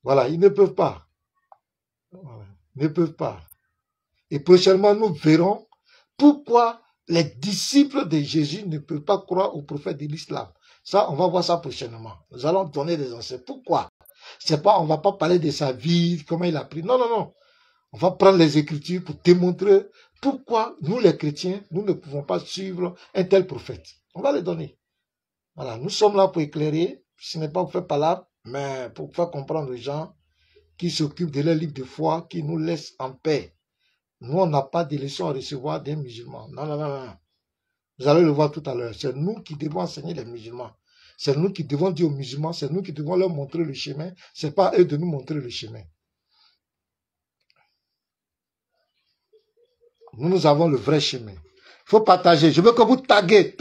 Voilà, ils ne peuvent pas. Voilà, ils ne peuvent pas. Et prochainement, nous verrons pourquoi les disciples de Jésus ne peuvent pas croire au prophète de l'islam. Ça, on va voir ça prochainement. Nous allons donner des enseignements. Pourquoi? C'est pas, on va pas parler de sa vie, comment il a pris. Non, non, non. On va prendre les Écritures pour démontrer pourquoi nous, les chrétiens, nous ne pouvons pas suivre un tel prophète. On va les donner. Voilà, nous sommes là pour éclairer. Ce n'est pas pour faire palabre, mais pour faire comprendre aux gens qui s'occupent de leur livre de foi, qui nous laissent en paix. Nous, on n'a pas de leçons à recevoir des musulmans. Non, non, non, non. Vous allez le voir tout à l'heure. C'est nous qui devons enseigner les musulmans. C'est nous qui devons dire aux musulmans, c'est nous qui devons leur montrer le chemin. Ce n'est pas à eux de nous montrer le chemin. Nous avons le vrai chemin. Il faut partager. Je veux que vous taguez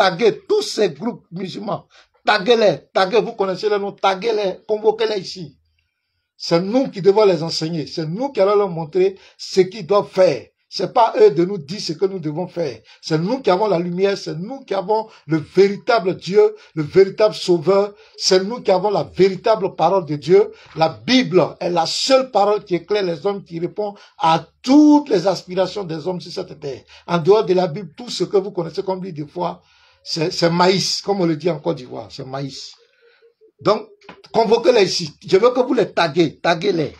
tous ces groupes musulmans. Taguez-les, vous connaissez les noms, taguez-les, convoquez-les ici. C'est nous qui devons les enseigner. C'est nous qui allons leur montrer ce qu'ils doivent faire. C'est pas eux de nous dire ce que nous devons faire. C'est nous qui avons la lumière. C'est nous qui avons le véritable Dieu, le véritable Sauveur. C'est nous qui avons la véritable parole de Dieu. La Bible est la seule parole qui éclaire les hommes, qui répond à toutes les aspirations des hommes sur cette terre. En dehors de la Bible, tout ce que vous connaissez comme livre de foi, c'est maïs, comme on le dit en Côte d'Ivoire. C'est maïs. Donc, convoquez-les ici. Je veux que vous les taguez. Taguez-les.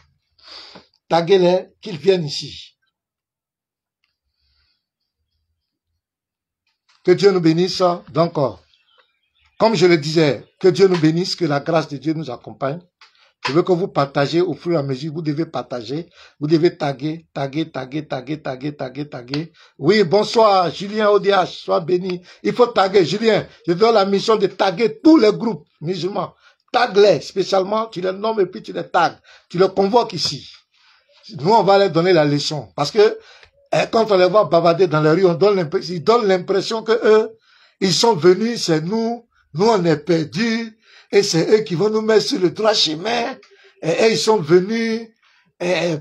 Taguez-les, qu'ils viennent ici. Que Dieu nous bénisse. Donc, comme je le disais, que Dieu nous bénisse, que la grâce de Dieu nous accompagne. Je veux que vous partagez au fur et à mesure. Vous devez partager. Vous devez taguer. Oui, bonsoir, Julien ODH. Sois béni. Il faut taguer. Julien, je donne la mission de taguer tous les groupes musulmans. Tag-les, spécialement, tu les nommes et puis tu les tags. Tu les convoques ici. Nous, on va leur donner la leçon. Parce que, quand on les voit bavarder dans la rue, ils donnent l'impression que eux, ils sont venus, c'est nous, on est perdus, et c'est eux qui vont nous mettre sur le droit chemin, et ils sont venus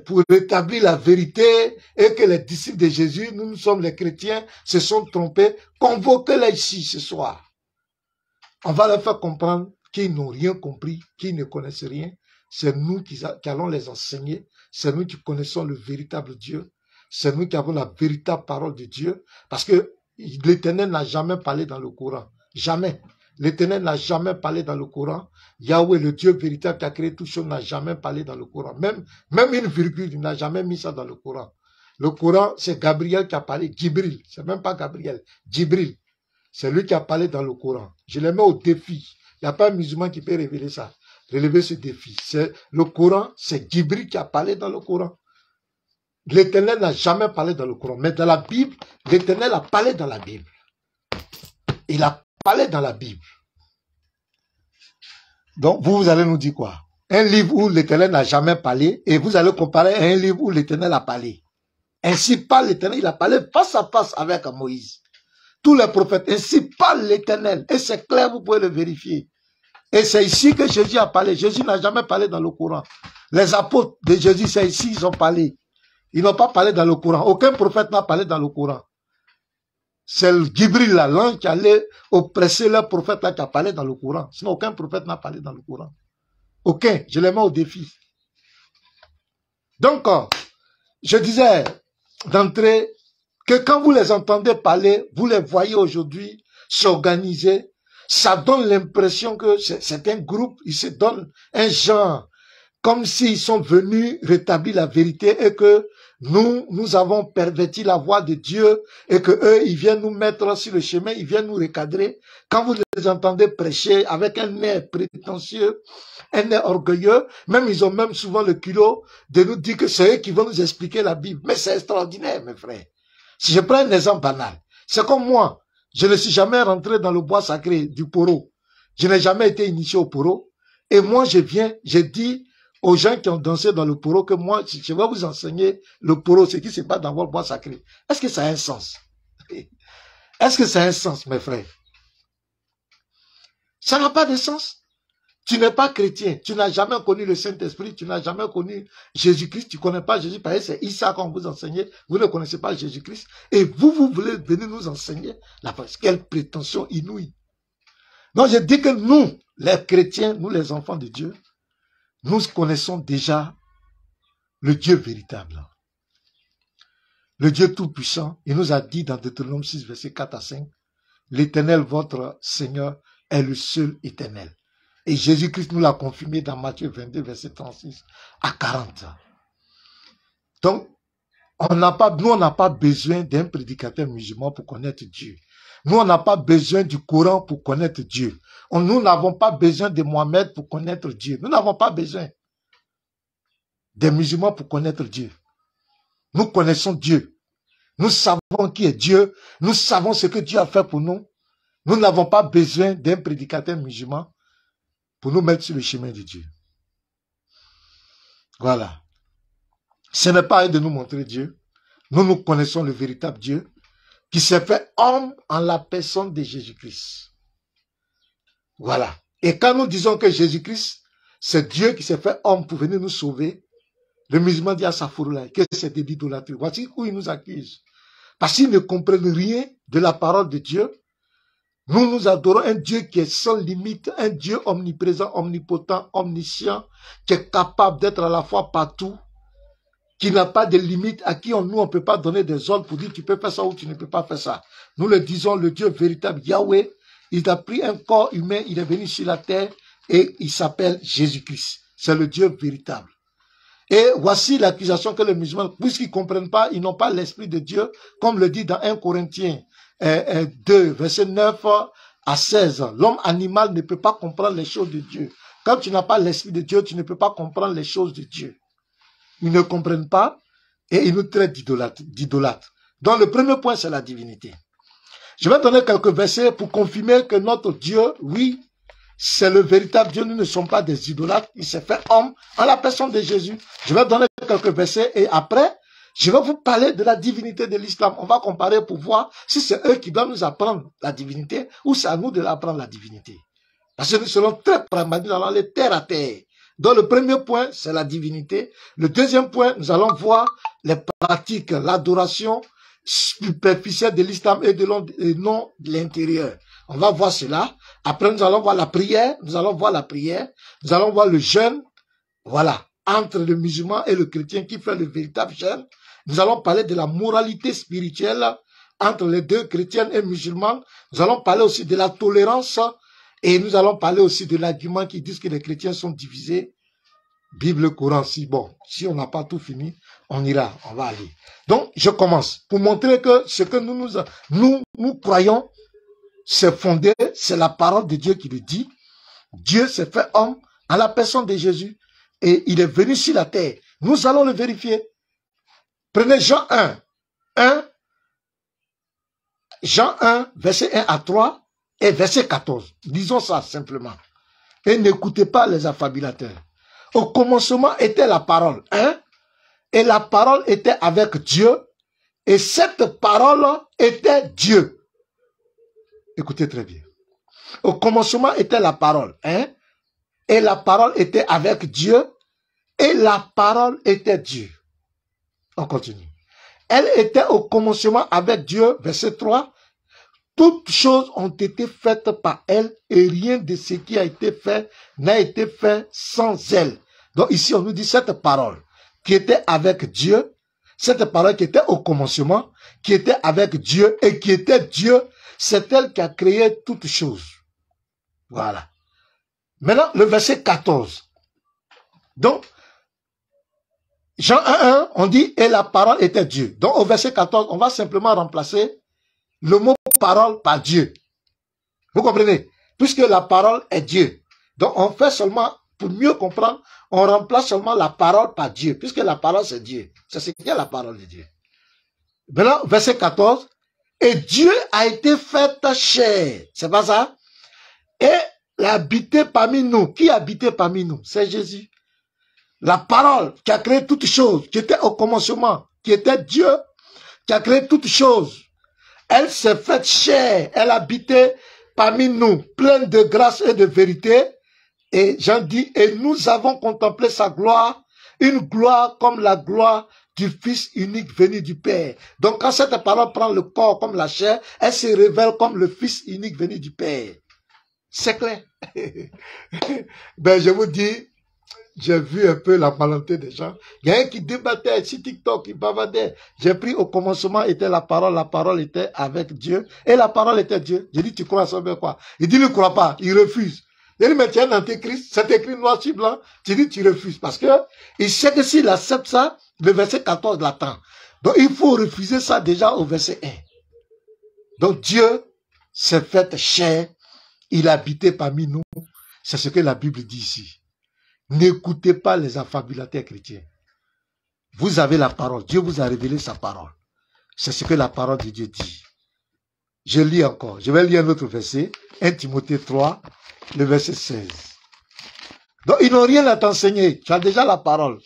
pour rétablir la vérité, et que les disciples de Jésus, nous sommes les chrétiens, se sont trompés. Convoquez-les ici ce soir. On va leur faire comprendre qu'ils n'ont rien compris, qu'ils ne connaissent rien. C'est nous qui allons les enseigner. C'est nous qui connaissons le véritable Dieu. C'est nous qui avons la véritable parole de Dieu. Parce que l'Éternel n'a jamais parlé dans le Coran. Jamais. L'Éternel n'a jamais parlé dans le Coran. Yahweh, le Dieu véritable qui a créé toutes choses, n'a jamais parlé dans le Coran. Même une virgule, il n'a jamais mis ça dans le Coran. Le Coran, c'est Gabriel qui a parlé. Djibril. C'est même pas Gabriel. Djibril. C'est lui qui a parlé dans le Coran. Je les mets au défi. Il n'y a pas un musulman qui peut révéler ça. Relever ce défi. Le Coran, c'est Djibril qui a parlé dans le Coran. L'Éternel n'a jamais parlé dans le Coran. Mais dans la Bible, l'Éternel a parlé dans la Bible. Il a parlé dans la Bible. Donc, vous allez nous dire quoi? Un livre où l'Éternel n'a jamais parlé, et vous allez comparer à un livre où l'Éternel a parlé. Ainsi parle l'Éternel, il a parlé face à face avec Moïse. Tous les prophètes, ainsi parle l'Éternel. Et c'est clair, vous pouvez le vérifier. Et c'est ici que Jésus a parlé. Jésus n'a jamais parlé dans le Coran. Les apôtres de Jésus, c'est ici ils ont parlé. Ils n'ont pas parlé dans le Coran. Aucun prophète n'a parlé dans le Coran. C'est le Djibril, l'ange qui allait oppresser le prophète là qui a parlé dans le Coran. Sinon, aucun prophète n'a parlé dans le Coran. Aucun. Je les mets au défi. Donc, je disais d'entrée que quand vous les entendez parler, vous les voyez aujourd'hui s'organiser, ça donne l'impression que c'est un groupe, ils se donnent un genre, comme s'ils sont venus rétablir la vérité et que nous avons perverti la voie de Dieu et que eux, ils viennent nous mettre sur le chemin, ils viennent nous recadrer. Quand vous les entendez prêcher avec un air prétentieux, un air orgueilleux, même ils ont même souvent le culot de nous dire que c'est eux qui vont nous expliquer la Bible. Mais c'est extraordinaire, mes frères. Si je prends un exemple banal, c'est comme moi, je ne suis jamais rentré dans le bois sacré du Poro. Je n'ai jamais été initié au Poro. Et moi, je dis aux gens qui ont dansé dans le Poro que moi, je vais vous enseigner le Poro, ce qui se passe dans votre bois sacré. Est-ce que ça a un sens? Est-ce que ça a un sens, mes frères? Ça n'a pas de sens. Tu n'es pas chrétien, tu n'as jamais connu le Saint-Esprit, tu n'as jamais connu Jésus-Christ, tu ne connais pas Jésus, parce que c'est Issa qu'on vous enseignait, vous ne connaissez pas Jésus-Christ, et vous voulez venir nous enseigner la face. Quelle prétention inouïe. Donc je dis que nous, les chrétiens, nous les enfants de Dieu, nous connaissons déjà le Dieu véritable. Le Dieu Tout-Puissant, il nous a dit dans Deutéronome 6, versets 4 à 5, l'Éternel, votre Seigneur, est le seul éternel. Et Jésus-Christ nous l'a confirmé dans Matthieu 22, verset 36 à 40. Donc, nous, on n'a pas besoin d'un prédicateur musulman pour connaître Dieu. Nous, on n'a pas besoin du Coran pour connaître Dieu. Nous n'avons pas besoin de Mohamed pour connaître Dieu. Nous n'avons pas besoin des musulmans pour connaître Dieu. Nous connaissons Dieu. Nous savons qui est Dieu. Nous savons ce que Dieu a fait pour nous. Nous n'avons pas besoin d'un prédicateur musulman pour nous mettre sur le chemin de Dieu. Voilà. Ce n'est pas à eux de nous montrer Dieu. Nous connaissons le véritable Dieu qui s'est fait homme en la personne de Jésus-Christ. Voilà. Et quand nous disons que Jésus-Christ, c'est Dieu qui s'est fait homme pour venir nous sauver, le musulman dit à Safourla que c'est de l'idolâtrie. Voici où il nous accuse. Parce qu'ils ne comprennent rien de la parole de Dieu. Nous adorons un Dieu qui est sans limite, un Dieu omniprésent, omnipotent, omniscient, qui est capable d'être à la fois partout, qui n'a pas de limite, à qui on ne peut pas donner des ordres pour dire tu peux faire ça ou tu ne peux pas faire ça. Nous le disons, le Dieu véritable, Yahweh, il a pris un corps humain, il est venu sur la terre et il s'appelle Jésus-Christ. C'est le Dieu véritable. Et voici l'accusation que les musulmans, puisqu'ils ne comprennent pas, ils n'ont pas l'esprit de Dieu, comme le dit dans 1 Corinthiens 2, verset 9 à 16. L'homme animal ne peut pas comprendre les choses de Dieu. Quand tu n'as pas l'esprit de Dieu, tu ne peux pas comprendre les choses de Dieu. Ils ne comprennent pas et ils nous traitent d'idolâtres. Donc le premier point, c'est la divinité. Je vais donner quelques versets pour confirmer que notre Dieu, oui, c'est le véritable Dieu. Nous ne sommes pas des idolâtres. Il s'est fait homme en la personne de Jésus. Je vais donner quelques versets et après, je vais vous parler de la divinité de l'islam. On va comparer pour voir si c'est eux qui doivent nous apprendre la divinité ou c'est à nous de l'apprendre la divinité. Parce que nous serons très pragmatiques dans les terre à terre. Donc le premier point, c'est la divinité. Le deuxième point, nous allons voir les pratiques, l'adoration superficielle de l'islam et non de l'intérieur. On va voir cela. Après, nous allons voir la prière. Nous allons voir le jeûne. Voilà. Entre le musulman et le chrétien qui fait le véritable jeûne. Nous allons parler de la moralité spirituelle entre les deux, chrétiens et musulmans. Nous allons parler aussi de la tolérance. Et nous allons parler aussi de l'argument qui dit que les chrétiens sont divisés. Bible, Coran, si on n'a pas tout fini, on va aller. Donc, je commence pour montrer que ce que nous croyons, c'est fondé, c'est la parole de Dieu qui le dit. Dieu s'est fait homme en la personne de Jésus et il est venu sur la terre. Nous allons le vérifier. Prenez Jean 1, verset 1 à 3 et verset 14. Disons ça simplement. Et n'écoutez pas les affabulateurs. Au commencement était la parole, et la parole était avec Dieu, et cette parole était Dieu. Écoutez très bien. Au commencement était la parole, et la parole était avec Dieu, et la parole était Dieu. On continue. Elle était au commencement avec Dieu, verset 3. Toutes choses ont été faites par elle, et rien de ce qui a été fait n'a été fait sans elle. Donc ici, on nous dit cette parole qui était avec Dieu, cette parole qui était au commencement, qui était avec Dieu et qui était Dieu, c'est elle qui a créé toutes choses. Voilà. Maintenant, le verset 14. Donc, Jean 1, on dit, et la parole était Dieu. Donc, au verset 14, on va simplement remplacer le mot parole par Dieu. Vous comprenez? Puisque la parole est Dieu. Donc, on fait seulement, pour mieux comprendre, on remplace seulement la parole par Dieu. Puisque la parole c'est Dieu. C'est ce qu'est la parole de Dieu. Maintenant, verset 14. Et Dieu a été fait chair. C'est pas ça? Et il a habité parmi nous. Qui a habité parmi nous? C'est Jésus. La parole qui a créé toutes choses, qui était au commencement, qui était Dieu, qui a créé toutes choses. Elle s'est faite chair. Elle habitait parmi nous, pleine de grâce et de vérité. Et Jean dit, et nous avons contemplé sa gloire, une gloire comme la gloire du Fils unique venu du Père. Donc quand cette parole prend le corps comme la chair, elle se révèle comme le Fils unique venu du Père. C'est clair. Ben je vous dis, J'ai vu un peu la volonté des gens. Il y a un qui débattait sur TikTok, il bavardait. J'ai pris au commencement était la parole était avec Dieu, et la parole était Dieu. J'ai dit, tu crois ça veut quoi? Il dit, il ne croit pas, il refuse. Il dit, mais tu es un antéchrist, c'est écrit noir sur blanc. Tu dis, tu refuses. Parce que, il sait que s'il accepte ça, le verset 14 l'attend. Donc, il faut refuser ça déjà au verset 1. Donc, Dieu s'est fait chair, il habitait parmi nous. C'est ce que la Bible dit ici. N'écoutez pas les affabulateurs chrétiens. Vous avez la parole. Dieu vous a révélé sa parole. C'est ce que la parole de Dieu dit. Je lis encore. Je vais lire un autre verset. 1 Timothée 3, le verset 16. Donc, ils n'ont rien à t'enseigner. Tu as déjà la parole.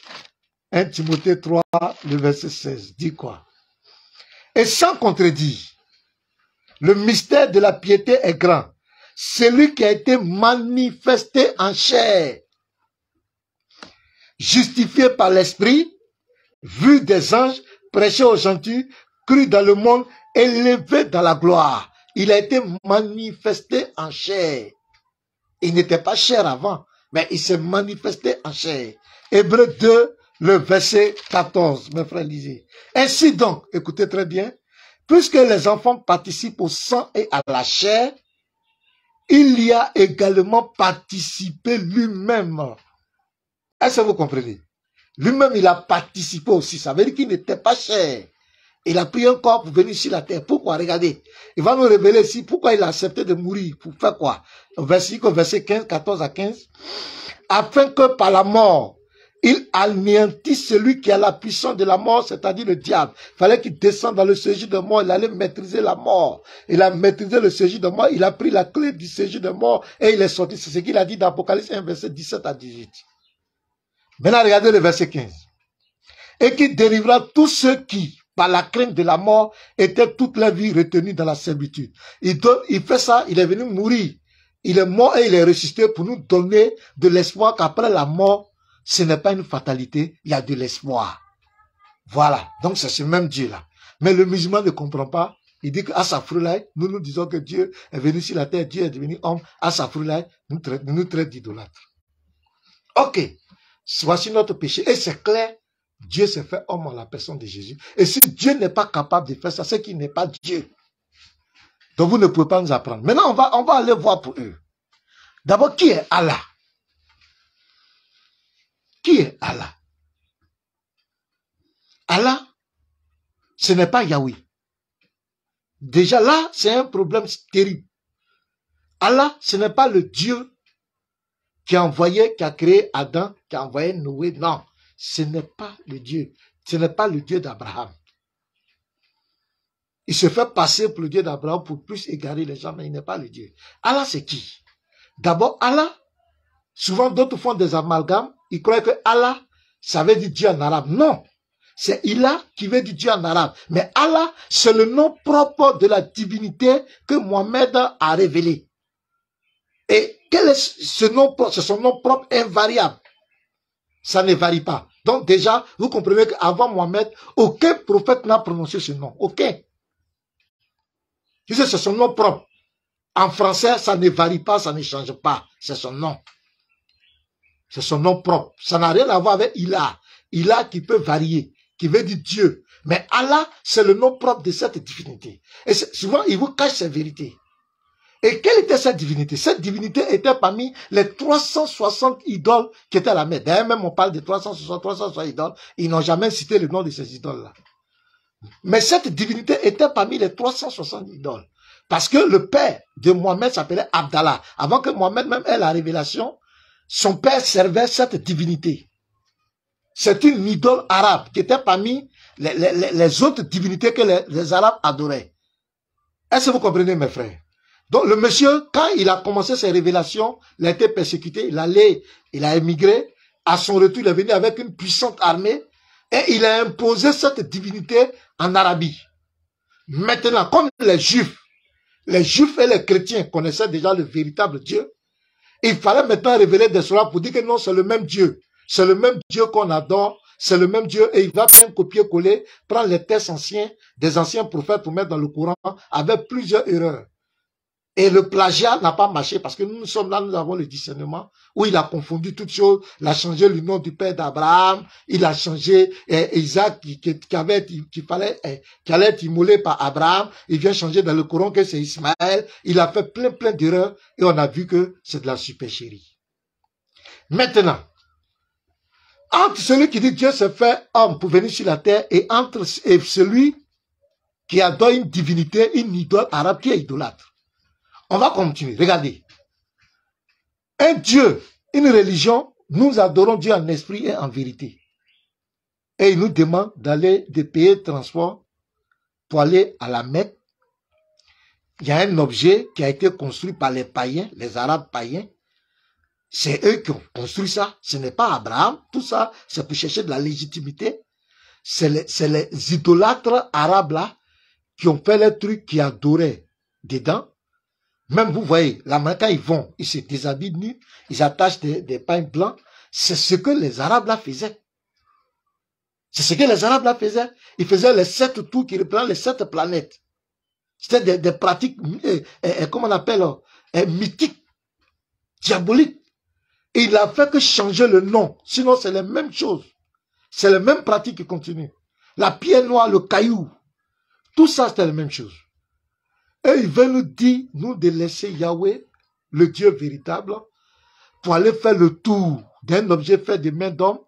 1 Timothée 3, le verset 16. Dit quoi? Et sans contredire, le mystère de la piété est grand. Celui qui a été manifesté en chair, justifié par l'esprit, vu des anges, prêché aux gentils, cru dans le monde, élevé dans la gloire. Il a été manifesté en chair. Il n'était pas chair avant, mais il s'est manifesté en chair. Hébreux 2, le verset 14, mes frères, lisez. Ainsi donc, écoutez très bien, puisque les enfants participent au sang et à la chair, il y a également participé lui-même. Est-ce que vous comprenez? Lui-même, il a participé aussi. Ça veut dire qu'il n'était pas chair. Il a pris un corps pour venir sur la terre. Pourquoi? Regardez. Il va nous révéler ici pourquoi il a accepté de mourir. Pour faire quoi? Verset 15, 14 à 15. Afin que par la mort, il anéantisse celui qui a la puissance de la mort, c'est-à-dire le diable. Il fallait qu'il descende dans le séjour de mort. Il allait maîtriser la mort. Il a maîtrisé le séjour de mort. Il a pris la clé du séjour de mort et il est sorti. C'est ce qu'il a dit dans Apocalypse 1, verset 17 à 18. Maintenant, regardez le verset 15. Et qui délivrera tous ceux qui, par la crainte de la mort, étaient toute la vie retenus dans la servitude. Il fait ça, il est venu mourir. Il est mort et il est ressuscité pour nous donner de l'espoir qu'après la mort, ce n'est pas une fatalité, il y a de l'espoir. Voilà. Donc c'est ce même Dieu-là. Mais le musulman ne comprend pas. Il dit qu'à sa froulaille, nous disons que Dieu est venu sur la terre, Dieu est devenu homme. À sa froulaille, nous traite d'idolâtres. Ok. Voici notre péché. Et c'est clair, Dieu s'est fait homme en la personne de Jésus. Et si Dieu n'est pas capable de faire ça, c'est qu'il n'est pas Dieu. Donc vous ne pouvez pas nous apprendre. Maintenant, on va aller voir pour eux. D'abord, qui est Allah? Qui est Allah? Allah, ce n'est pas Yahweh. Déjà là, c'est un problème terrible. Allah, ce n'est pas le Dieu qui a envoyé, qui a créé Adam, qui a envoyé Noé. Non, ce n'est pas le Dieu. Ce n'est pas le Dieu d'Abraham. Il se fait passer pour le Dieu d'Abraham pour plus égarer les gens, mais il n'est pas le Dieu. Allah, c'est qui? D'abord, Allah, souvent d'autres font des amalgames. Ils croient que Allah, ça veut dire Dieu en arabe. Non, c'est Ilah qui veut dire Dieu en arabe. Mais Allah, c'est le nom propre de la divinité que Mohammed a révélé. Et quel est ce nom propre? C'est son nom propre invariable. Ça ne varie pas. Donc déjà, vous comprenez qu'avant Mohammed, aucun prophète n'a prononcé ce nom. Aucun. C'est son nom propre. En français, ça ne varie pas, ça ne change pas. C'est son nom. C'est son nom propre. Ça n'a rien à voir avec Ilah. Ilah qui peut varier, qui veut dire Dieu. Mais Allah, c'est le nom propre de cette divinité. Et souvent, il vous cache ses vérités. Et quelle était cette divinité? Cette divinité était parmi les 360 idoles qui étaient à la mer. D'ailleurs, même on parle de 360 idoles. Ils n'ont jamais cité le nom de ces idoles-là. Mais cette divinité était parmi les 360 idoles. Parce que le père de Mohammed s'appelait Abdallah. Avant que Mohammed même ait la révélation, son père servait cette divinité. C'est une idole arabe qui était parmi les autres divinités que les Arabes adoraient. Est-ce que vous comprenez, mes frères? Donc le monsieur, quand il a commencé ses révélations, il a été persécuté, il a émigré. À son retour, il est venu avec une puissante armée et il a imposé cette divinité en Arabie. Maintenant, comme les Juifs et les chrétiens connaissaient déjà le véritable Dieu, il fallait maintenant révéler des sourates pour dire que non, c'est le même Dieu. C'est le même Dieu qu'on adore, c'est le même Dieu. Et il va faire un copier-coller, prendre les textes anciens, des anciens prophètes pour mettre dans le Coran avec plusieurs erreurs. Et le plagiat n'a pas marché parce que nous sommes là, nous avons le discernement où il a confondu toutes choses. Il a changé le nom du père d'Abraham. Il a changé Isaac qui allait être immolé par Abraham. Il vient changer dans le Coran que c'est Ismaël. Il a fait plein d'erreurs et on a vu que c'est de la supercherie. Maintenant, entre celui qui dit Dieu s'est fait homme pour venir sur la terre et entre celui qui adore une divinité, une idole arabe qui est idolâtre. On va continuer. Regardez. Un Dieu, une religion, nous adorons Dieu en esprit et en vérité. Et il nous demande de payer le transport pour aller à la Mecque. Il y a un objet qui a été construit par les païens, les Arabes païens. C'est eux qui ont construit ça. Ce n'est pas Abraham. Tout ça, c'est pour chercher de la légitimité. C'est les idolâtres arabes là qui ont fait les trucs qui adoraient dedans. Même vous voyez, là quand ils vont, ils se déshabillent nus, ils attachent des pains blancs. C'est ce que les Arabes là faisaient. C'est ce que les Arabes là faisaient. Ils faisaient les 7 tours qui représentent les 7 planètes. C'était des pratiques, comment on appelle, mythiques, diaboliques. Et il a fait que changer le nom. Sinon, c'est la même chose. C'est la même pratique qui continue. La pierre noire, le caillou, tout ça, c'était la même chose. Et il veut nous dire, nous, de laisser Yahweh, le Dieu véritable, pour aller faire le tour d'un objet fait de main d'homme,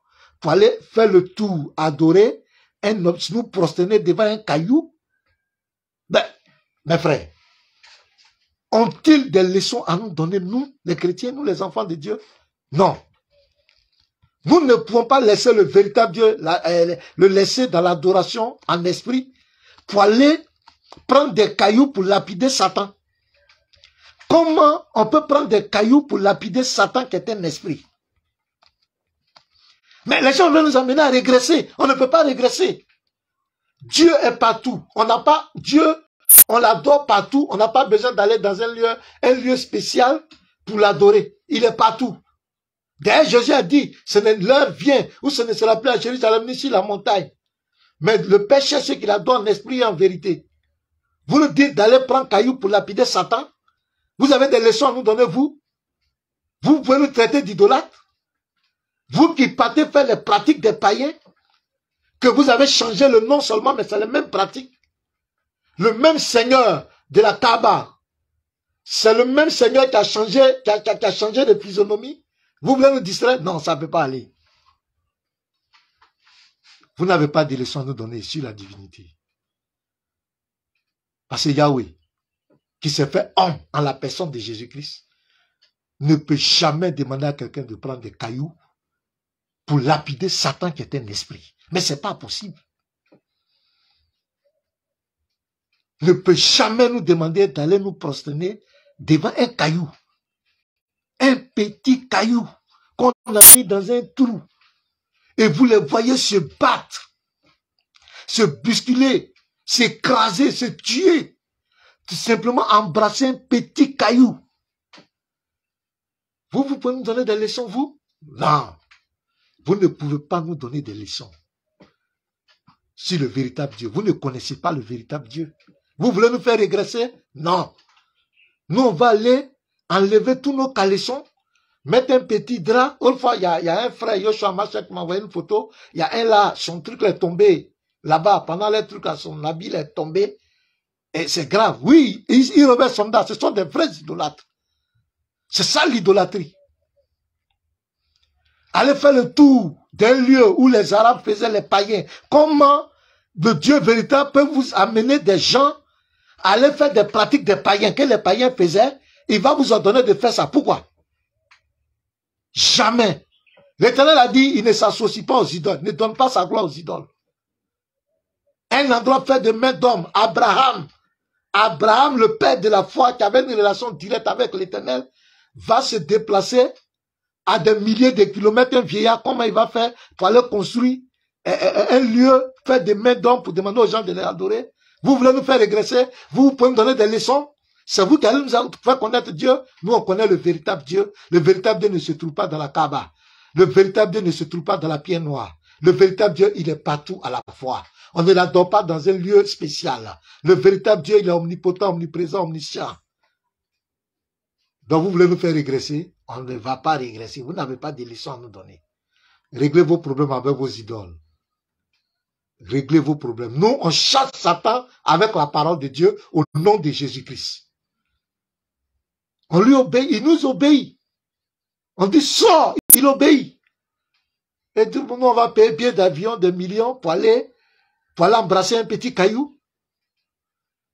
pour aller faire le tour, adorer, nous prosterner devant un caillou. Ben, mes frères, ont-ils des leçons à nous donner, nous, les chrétiens, nous, les enfants de Dieu? Non. Nous ne pouvons pas laisser le véritable Dieu, le laisser dans l'adoration en esprit, pour aller prendre des cailloux pour lapider Satan. Comment on peut prendre des cailloux pour lapider Satan qui est un esprit? Mais les gens veulent nous amener à régresser. On ne peut pas régresser. Dieu est partout. On n'a pas Dieu, on l'adore partout. On n'a pas besoin d'aller dans un lieu spécial pour l'adorer. Il est partout. D'ailleurs, Jésus a dit, l'heure vient où ce ne sera plus à Jérusalem ni sur la montagne. Mais le Père cherche qu'il adore en esprit et en vérité. Vous nous dites d'aller prendre caillou pour lapider Satan? Vous avez des leçons à nous donner, vous? Vous pouvez nous traiter d'idolâtres? Vous qui partez faire les pratiques des païens, que vous avez changé le nom seulement, mais c'est les mêmes pratiques. Le même Seigneur de la Kaaba, c'est le même Seigneur qui a changé, qui a changé de physionomie. Vous voulez nous distraire? Non, ça ne peut pas aller. Vous n'avez pas de leçons à nous donner sur la divinité. Parce que Yahweh, qui s'est fait homme en la personne de Jésus-Christ, ne peut jamais demander à quelqu'un de prendre des cailloux pour lapider Satan qui est un esprit. Mais ce n'est pas possible. Ne peut jamais nous demander d'aller nous prosterner devant un caillou. Un petit caillou qu'on a mis dans un trou. Et vous les voyez se battre, se bousculer, s'écraser, se tuer. Tout simplement embrasser un petit caillou. Vous pouvez nous donner des leçons, vous? Non. Vous ne pouvez pas nous donner des leçons sur le véritable Dieu. Vous ne connaissez pas le véritable Dieu. Vous voulez nous faire régresser? Non. Nous, on va aller enlever tous nos caleçons, mettre un petit drap. Une fois, il y a un frère, Yoshua Machek, qui m'a envoyé une photo. Il y a un là, son truc est tombé là-bas. Pendant les trucs, son habit est tombé. Et c'est grave. Oui, il revêt son dard. Ce sont des vrais idolâtres. C'est ça l'idolâtrie. Allez faire le tour d'un lieu où les Arabes faisaient les païens. Comment le Dieu véritable peut vous amener des gens à aller faire des pratiques des païens que les païens faisaient? Il va vous ordonner de faire ça. Pourquoi? Jamais. L'Éternel a dit, il ne s'associe pas aux idoles, ne donne pas sa gloire aux idoles. Un endroit fait de main d'homme, Abraham, le père de la foi qui avait une relation directe avec l'Éternel, va se déplacer à des milliers de kilomètres, un vieillard, comment il va faire pour aller construire un lieu fait de main d'homme pour demander aux gens de l'adorer? Vous voulez nous faire régresser? Vous pouvez nous donner des leçons? C'est vous qui allez nous faire connaître Dieu. Nous, on connaît le véritable Dieu. Le véritable Dieu ne se trouve pas dans la Kaaba. Le véritable Dieu ne se trouve pas dans la pierre noire. Le véritable Dieu, il est partout à la fois. On ne l'adore pas dans un lieu spécial. Le véritable Dieu, il est omnipotent, omniprésent, omniscient. Donc vous voulez nous faire régresser? On ne va pas régresser. Vous n'avez pas de leçons à nous donner. Réglez vos problèmes avec vos idoles. Réglez vos problèmes. Nous, on chasse Satan avec la parole de Dieu au nom de Jésus-Christ. On lui obéit, il nous obéit. On dit sors, il obéit. Et tout le monde, on va payer billet d'avion de millions pour aller embrasser un petit caillou.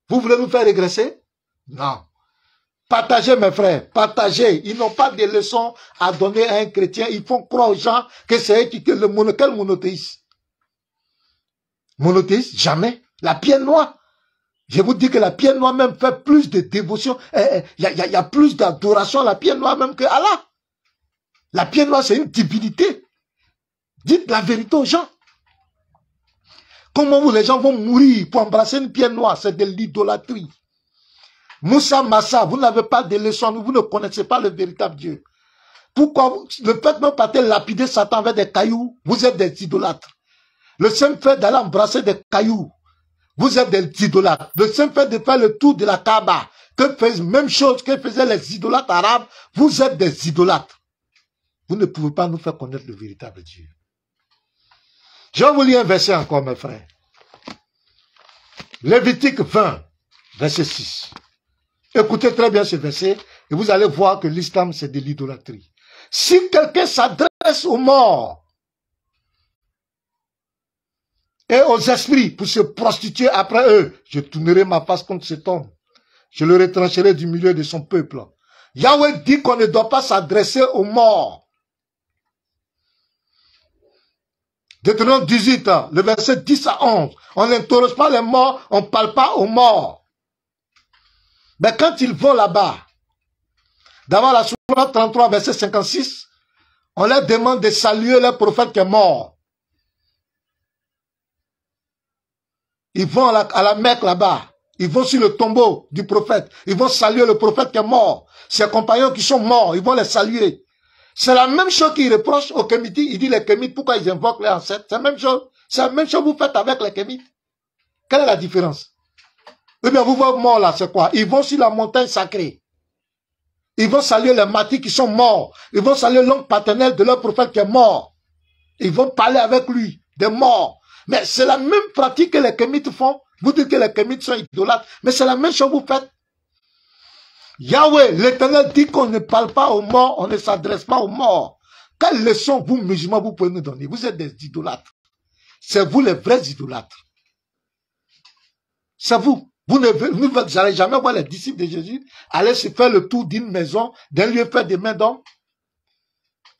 Vous voulez nous faire régresser? Non. Partagez, mes frères, partagez. Ils n'ont pas de leçons à donner à un chrétien. Ils font croire aux gens que c'est eux qui... Quel monothéisme? Monothéisme? Jamais. La pierre noire. Je vous dis que la pierre noire même fait plus de dévotion. Il y a plus d'adoration à la pierre noire même que Allah. La pierre noire, c'est une divinité. Dites la vérité aux gens. Comment les gens vont mourir pour embrasser une pierre noire? C'est de l'idolâtrie. Moussa Massa, vous n'avez pas de leçons, vous ne connaissez pas le véritable Dieu. Pourquoi le fait même pas de lapider Satan avec des cailloux? Vous êtes des idolâtres. Le simple fait d'aller embrasser des cailloux, vous êtes des idolâtres. Le simple fait de faire le tour de la Kaaba, même chose que faisaient les idolâtres arabes, vous êtes des idolâtres. Vous ne pouvez pas nous faire connaître le véritable Dieu. Je vais vous lire un verset encore, mes frères. Lévitique 20, verset 6. Écoutez très bien ce verset et vous allez voir que l'islam, c'est de l'idolâtrie. Si quelqu'un s'adresse aux morts et aux esprits pour se prostituer après eux, je tournerai ma face contre cet homme. Je le retrancherai du milieu de son peuple. Yahweh dit qu'on ne doit pas s'adresser aux morts. Deutéronome 18, le verset 10 à 11. On n'interroge pas les morts, on ne parle pas aux morts. Mais quand ils vont là-bas, dans la sourate 33, verset 56, on leur demande de saluer le prophète qui est mort. Ils vont à la Mecque là-bas. Ils vont sur le tombeau du prophète. Ils vont saluer le prophète qui est mort. Ses compagnons qui sont morts, ils vont les saluer. C'est la même chose qu'ils reprochent aux Kémites. Il dit les Kémites, pourquoi ils invoquent les ancêtres? C'est la même chose. C'est la même chose que vous faites avec les Kémites. Quelle est la différence? Eh bien, vous voyez morts là, c'est quoi? Ils vont sur la montagne sacrée. Ils vont saluer les matis qui sont morts. Ils vont saluer l'oncle paternel de leur prophète qui est mort. Ils vont parler avec lui, des morts. Mais c'est la même pratique que les Kémites font. Vous dites que les Kémites sont idolâtres. Mais c'est la même chose que vous faites. Yahweh, l'Éternel dit qu'on ne parle pas aux morts, on ne s'adresse pas aux morts. Quelle leçon vous, musulmans, vous pouvez nous donner? Vous êtes des idolâtres. C'est vous les vrais idolâtres. C'est vous. Vous n'allez jamais voir les disciples de Jésus aller se faire le tour d'une maison, d'un lieu fait des mains d'hommes.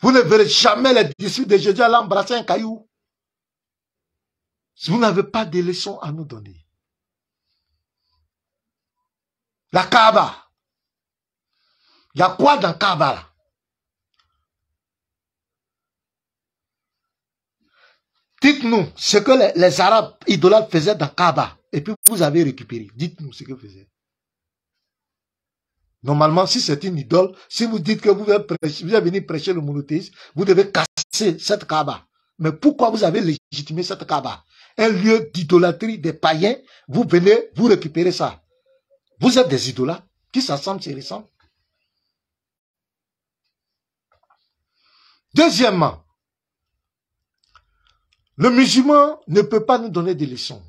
Vous ne verrez jamais les disciples de Jésus aller embrasser un caillou. Vous n'avez pas de leçons à nous donner. La Kaaba. Il y a quoi dans Kaaba là? Dites-nous ce que les Arabes idolâtres faisaient dans Kaaba. Et puis vous avez récupéré. Dites-nous ce que vous faisaient. Normalement, si c'est une idole, si vous dites que vous avez venu prêcher le monothéisme, vous devez casser cette Kaaba. Mais pourquoi vous avez légitimé cette Kaaba? Un lieu d'idolâtrie des païens, vous venez, vous récupérez ça. Vous êtes des idolâtres qui s'assemblent, se ressemblent. Deuxièmement, le musulman ne peut pas nous donner des leçons.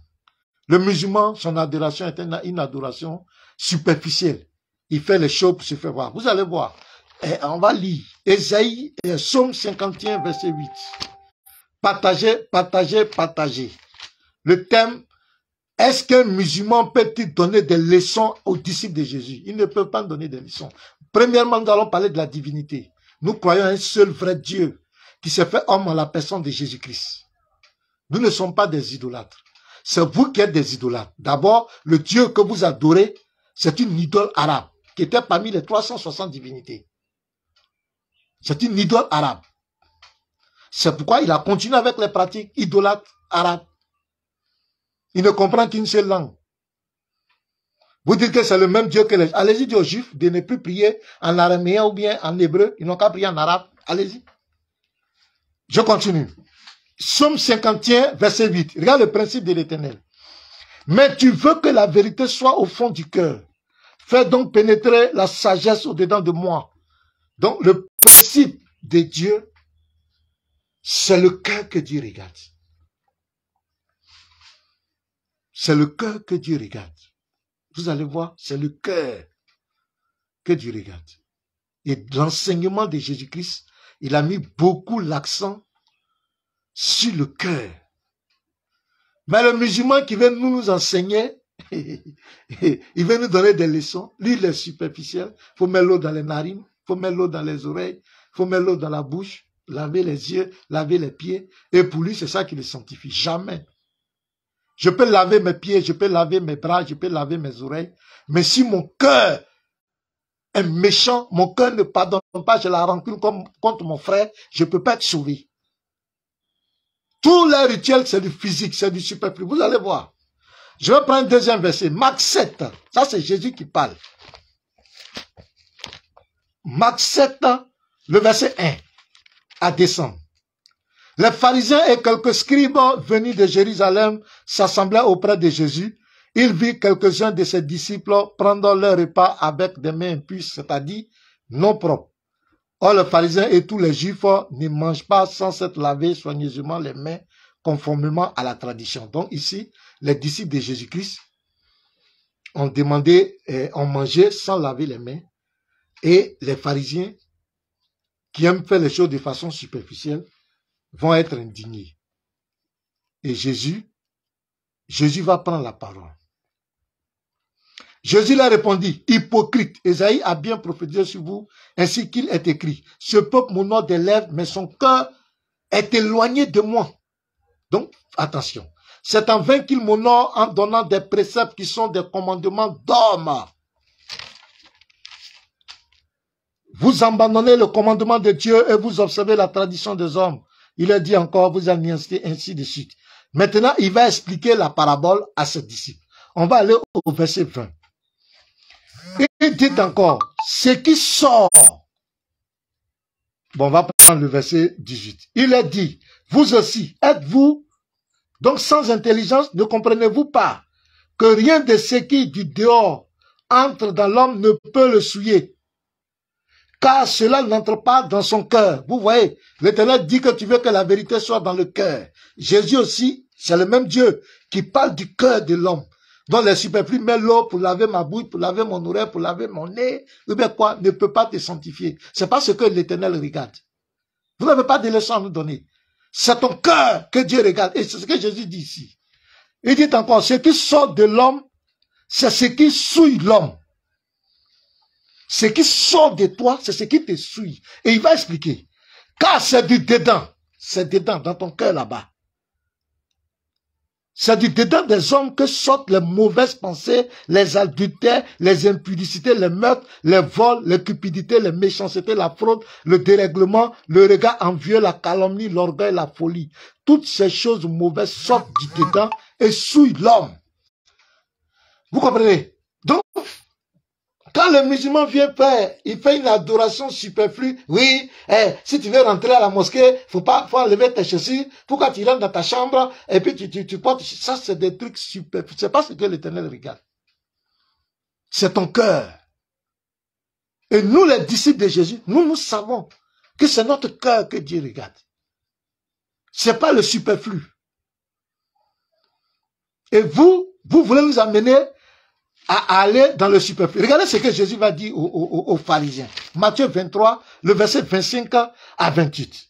Le musulman, son adoration est une adoration superficielle. Il fait les choses pour se faire voir. Vous allez voir. Et on va lire. Ésaïe, Psaume 51, verset 8. Partagez, partagez, partagez. Le thème, est-ce qu'un musulman peut-il donner des leçons aux disciples de Jésus? Il ne peut pas donner des leçons. Premièrement, nous allons parler de la divinité. Nous croyons à un seul vrai Dieu qui s'est fait homme en la personne de Jésus-Christ. Nous ne sommes pas des idolâtres. C'est vous qui êtes des idolâtres. D'abord, le Dieu que vous adorez, c'est une idole arabe qui était parmi les 360 divinités. C'est une idole arabe. C'est pourquoi il a continué avec les pratiques idolâtres arabes. Il ne comprend qu'une seule langue. Vous dites que c'est le même Dieu que les... Allez-y dire aux Juifs de ne plus prier en araméen ou bien en hébreu. Ils n'ont qu'à prier en arabe. Allez-y. Je continue. Psaume 51, verset 8. Regarde le principe de l'Éternel. Mais tu veux que la vérité soit au fond du cœur. Fais donc pénétrer la sagesse au-dedans de moi. Donc, le principe de Dieu, c'est le cœur que Dieu regarde. C'est le cœur que Dieu regarde. Vous allez voir, c'est le cœur que Dieu regarde. Et l'enseignement de Jésus-Christ, il a mis beaucoup l'accent sur le cœur. Mais le musulman qui vient nous enseigner, il veut nous donner des leçons. Lui, il est superficiel. Il faut mettre l'eau dans les narines, il faut mettre l'eau dans les oreilles, il faut mettre l'eau dans la bouche, laver les yeux, laver les pieds. Et pour lui, c'est ça qui le sanctifie. Jamais. Je peux laver mes pieds, je peux laver mes bras, je peux laver mes oreilles. Mais si mon cœur est méchant, mon cœur ne pardonne pas, je la rancune contre mon frère, je ne peux pas être sauvé. Tous les rituels, c'est du physique, c'est du superflu. Vous allez voir. Je vais prendre un deuxième verset. Marc 7. Ça, c'est Jésus qui parle. Marc 7, le verset 1 à descendre. Les pharisiens et quelques scribes venus de Jérusalem s'assemblaient auprès de Jésus. Ils virent quelques-uns de ses disciples prendre leur repas avec des mains impures, c'est-à-dire non propres. Or, les pharisiens et tous les juifs ne mangent pas sans s'être lavés soigneusement les mains conformément à la tradition. Donc ici, les disciples de Jésus-Christ ont demandé, ont mangé sans laver les mains. Et les pharisiens qui aiment faire les choses de façon superficielle vont être indignés. Et Jésus va prendre la parole. Jésus leur répondit, hypocrite, Ésaïe a bien prophétisé sur vous, ainsi qu'il est écrit, ce peuple m'honore des lèvres, mais son cœur est éloigné de moi. Donc, attention, c'est en vain qu'il m'honore en donnant des préceptes qui sont des commandements d'hommes. Vous abandonnez le commandement de Dieu et vous observez la tradition des hommes. Il a dit encore, vous anéantissez ainsi de suite. Maintenant, il va expliquer la parabole à ses disciples. On va aller au verset 20. Il dit encore, ce qui sort. Bon, on va prendre le verset 18. Il a dit, vous aussi, êtes-vous donc sans intelligence, ne comprenez-vous pas que rien de ce qui du dehors entre dans l'homme ne peut le souiller, car cela n'entre pas dans son cœur. Vous voyez, l'Éternel dit que tu veux que la vérité soit dans le cœur. Jésus aussi, c'est le même Dieu qui parle du cœur de l'homme. Donc les superflus mettent l'eau pour laver ma bouche, pour laver mon oreille, pour laver mon nez, ou bien quoi, ne peut pas te sanctifier. C'est pas ce que l'Éternel regarde. Vous n'avez pas de leçons à nous donner. C'est ton cœur que Dieu regarde. Et c'est ce que Jésus dit ici. Il dit encore, ce qui sort de l'homme, c'est ce qui souille l'homme. Ce qui sort de toi, c'est ce qui te souille. Et il va expliquer. Car c'est du dedans. C'est dedans, dans ton cœur là-bas. C'est du dedans des hommes que sortent les mauvaises pensées, les adultères, les impudicités, les meurtres, les vols, les cupidités, les méchancetés, la fraude, le dérèglement, le regard envieux, la calomnie, l'orgueil, la folie. Toutes ces choses mauvaises sortent du dedans et souillent l'homme. Vous comprenez? Donc, quand le musulman vient faire, il fait une adoration superflue. Oui, si tu veux rentrer à la mosquée, faut enlever tes chaussures. Pourquoi tu rentres dans ta chambre et puis tu portes. Ça, c'est des trucs superflus. C'est pas ce que l'Éternel regarde. C'est ton cœur. Et nous, les disciples de Jésus, nous savons que c'est notre cœur que Dieu regarde. C'est pas le superflu. Et vous voulez nous amener à aller dans le superflu. Regardez ce que Jésus va dire aux pharisiens. Matthieu 23, le verset 25 à 28.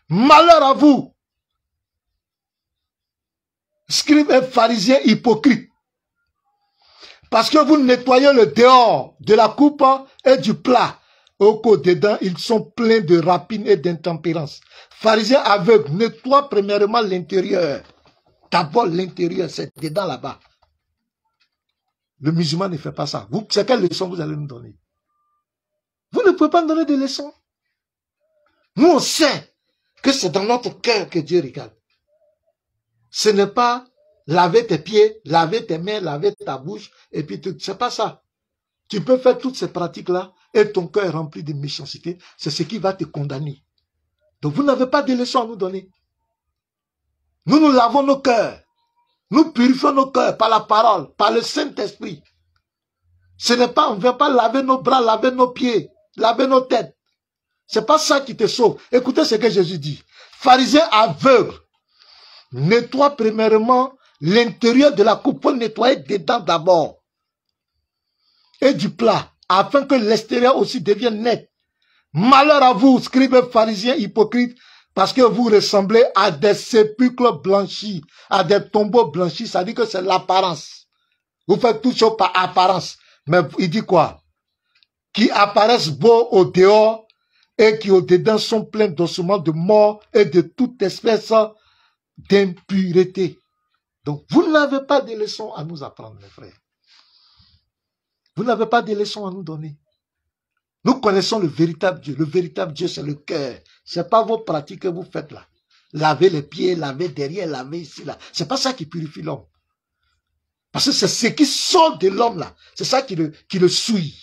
Malheur à vous, scribes et pharisiens hypocrites, parce que vous nettoyez le dehors de la coupe et du plat. Au dedans, ils sont pleins de rapines et d'intempérance. Pharisiens aveugles, nettoie premièrement l'intérieur. D'abord l'intérieur, c'est dedans là-bas. Le musulman ne fait pas ça. C'est quelle leçon vous allez nous donner? Vous ne pouvez pas nous donner des leçons. Nous, on sait que c'est dans notre cœur que Dieu regarde. Ce n'est pas laver tes pieds, laver tes mains, laver ta bouche, et puis tout. C'est pas ça. Tu peux faire toutes ces pratiques-là, et ton cœur est rempli de méchanceté. C'est ce qui va te condamner. Donc vous n'avez pas de leçons à nous donner. Nous lavons nos cœurs. Nous purifions nos cœurs par la parole, par le Saint-Esprit. Ce n'est pas, on ne vient pas laver nos bras, laver nos pieds, laver nos têtes. C'est pas ça qui te sauve. Écoutez ce que Jésus dit. Pharisien aveugle, nettoie premièrement l'intérieur de la coupe pour nettoyer dedans d'abord. Et du plat, afin que l'extérieur aussi devienne net. Malheur à vous, scribes pharisiens hypocrites, parce que vous ressemblez à des sépulcres blanchis, à des tombeaux blanchis, ça dit que c'est l'apparence. Vous faites tout ça par apparence. Mais il dit quoi? Qui apparaissent beaux au dehors et qui au dedans sont pleins d'ossements de mort et de toute espèce d'impureté. Donc, vous n'avez pas de leçons à nous apprendre, mes frères. Vous n'avez pas de leçons à nous donner. Nous connaissons le véritable Dieu. Le véritable Dieu, c'est le cœur. Ce n'est pas vos pratiques que vous faites là. Laver les pieds, laver derrière, laver ici, là. Ce n'est pas ça qui purifie l'homme. Parce que c'est ce qui sort de l'homme là. C'est ça qui le souille.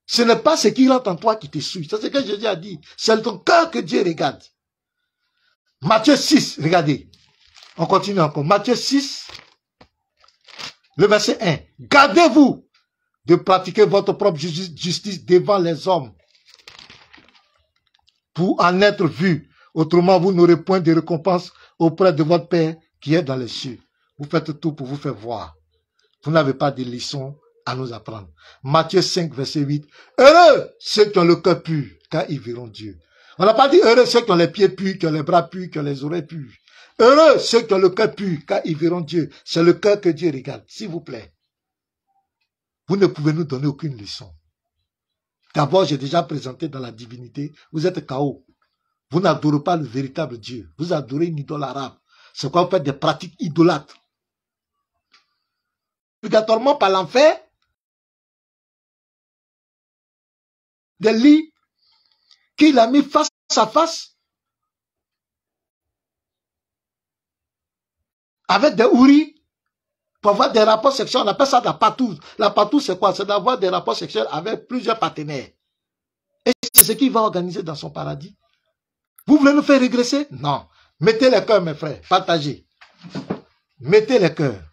Ce n'est pas ce qui rentre en toi qui te souille. C'est ce que Jésus a dit. C'est ton cœur que Dieu regarde. Matthieu 6, regardez. On continue encore. Matthieu 6, le verset 1. Gardez-vous de pratiquer votre propre justice devant les hommes pour en être vu. Autrement, vous n'aurez point de récompense auprès de votre Père qui est dans les cieux. Vous faites tout pour vous faire voir. Vous n'avez pas de leçons à nous apprendre. Matthieu 5, verset 8. Heureux ceux qui ont le cœur pur, car ils verront Dieu. On n'a pas dit heureux ceux qui ont les pieds purs, qui ont les bras purs, qui ont les oreilles pures. Heureux ceux qui ont le cœur pur, car ils verront Dieu. C'est le cœur que Dieu regarde. S'il vous plaît. Vous ne pouvez nous donner aucune leçon. D'abord, j'ai déjà présenté dans la divinité. Vous êtes KO. Vous n'adorez pas le véritable Dieu. Vous adorez une idole arabe. C'est quoi vous faites des pratiques idolâtres. Obligatoirement par l'enfer. Des lits qu'il a mis face à face. Avec des houris. Pour avoir des rapports sexuels, on appelle ça de la patouze. La patouze, c'est quoi? C'est d'avoir des rapports sexuels avec plusieurs partenaires. Et c'est ce qu'il va organiser dans son paradis. Vous voulez nous faire régresser? Non. Mettez les cœurs, mes frères. Partagez. Mettez les cœurs.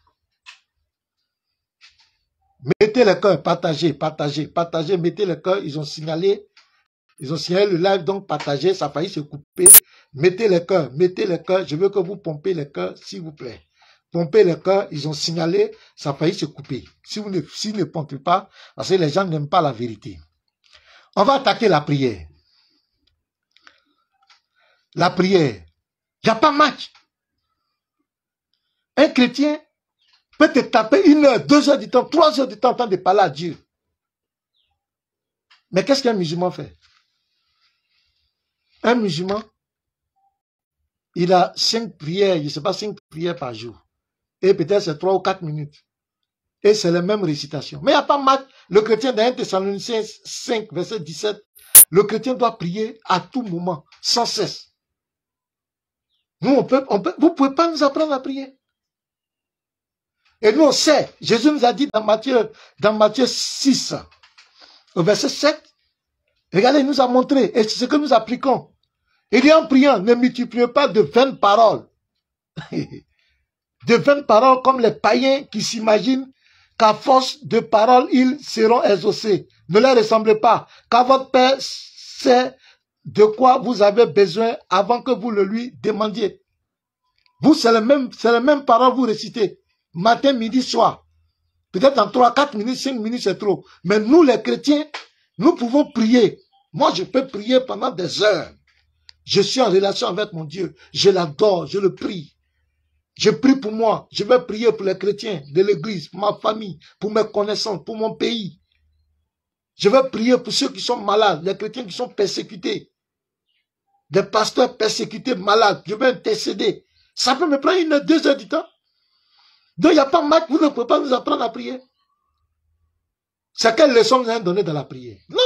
Mettez les cœurs. Partagez, partagez, partagez. Mettez les cœurs. Ils ont signalé le live, donc partagez. Ça a failli se couper. Mettez les cœurs. Mettez les cœurs. Je veux que vous pompez les cœurs, s'il vous plaît. Pompez les cœurs, ils ont signalé, ça a failli se couper. Si vous ne pompez pas, parce que les gens n'aiment pas la vérité. On va attaquer la prière. La prière. Il n'y a pas match. Un chrétien peut te taper 1 heure, 2 heures du temps, 3 heures du temps en train de parler à Dieu. Mais qu'est-ce qu'un musulman fait? Un musulman, il a 5 prières, je ne sais pas, 5 prières par jour. Et peut-être c'est 3 ou 4 minutes. Et c'est la même récitation. Mais il n'y a pas match. Le chrétien dans 1 Thessaloniciens 5, verset 17, le chrétien doit prier à tout moment, sans cesse. Nous, vous ne pouvez pas nous apprendre à prier. Et nous, on sait, Jésus nous a dit dans Matthieu 6, au verset 7, regardez, il nous a montré, et c'est ce que nous appliquons. Il dit en priant, ne multipliez pas de vaines paroles. De vaines paroles comme les païens qui s'imaginent qu'à force de paroles, ils seront exaucés. Ne leur ressemblez pas, car votre Père sait de quoi vous avez besoin avant que vous le lui demandiez. Vous, c'est les mêmes paroles que vous récitez. Matin, midi, soir. Peut-être en 3, 4 minutes, 5 minutes, c'est trop. Mais nous, les chrétiens, nous pouvons prier. Moi, je peux prier pendant des heures. Je suis en relation avec mon Dieu. Je l'adore, je le prie. Je prie pour moi. Je vais prier pour les chrétiens de l'église, pour ma famille, pour mes connaissances, pour mon pays. Je vais prier pour ceux qui sont malades, les chrétiens qui sont persécutés. Des pasteurs persécutés, malades. Je vais intercéder. Ça peut me prendre 1 heure, 2 heures du temps. Donc il n'y a pas mal, vous ne pouvez pas nous apprendre à prier. C'est quelle leçon vous avez donnée dans la prière? Non.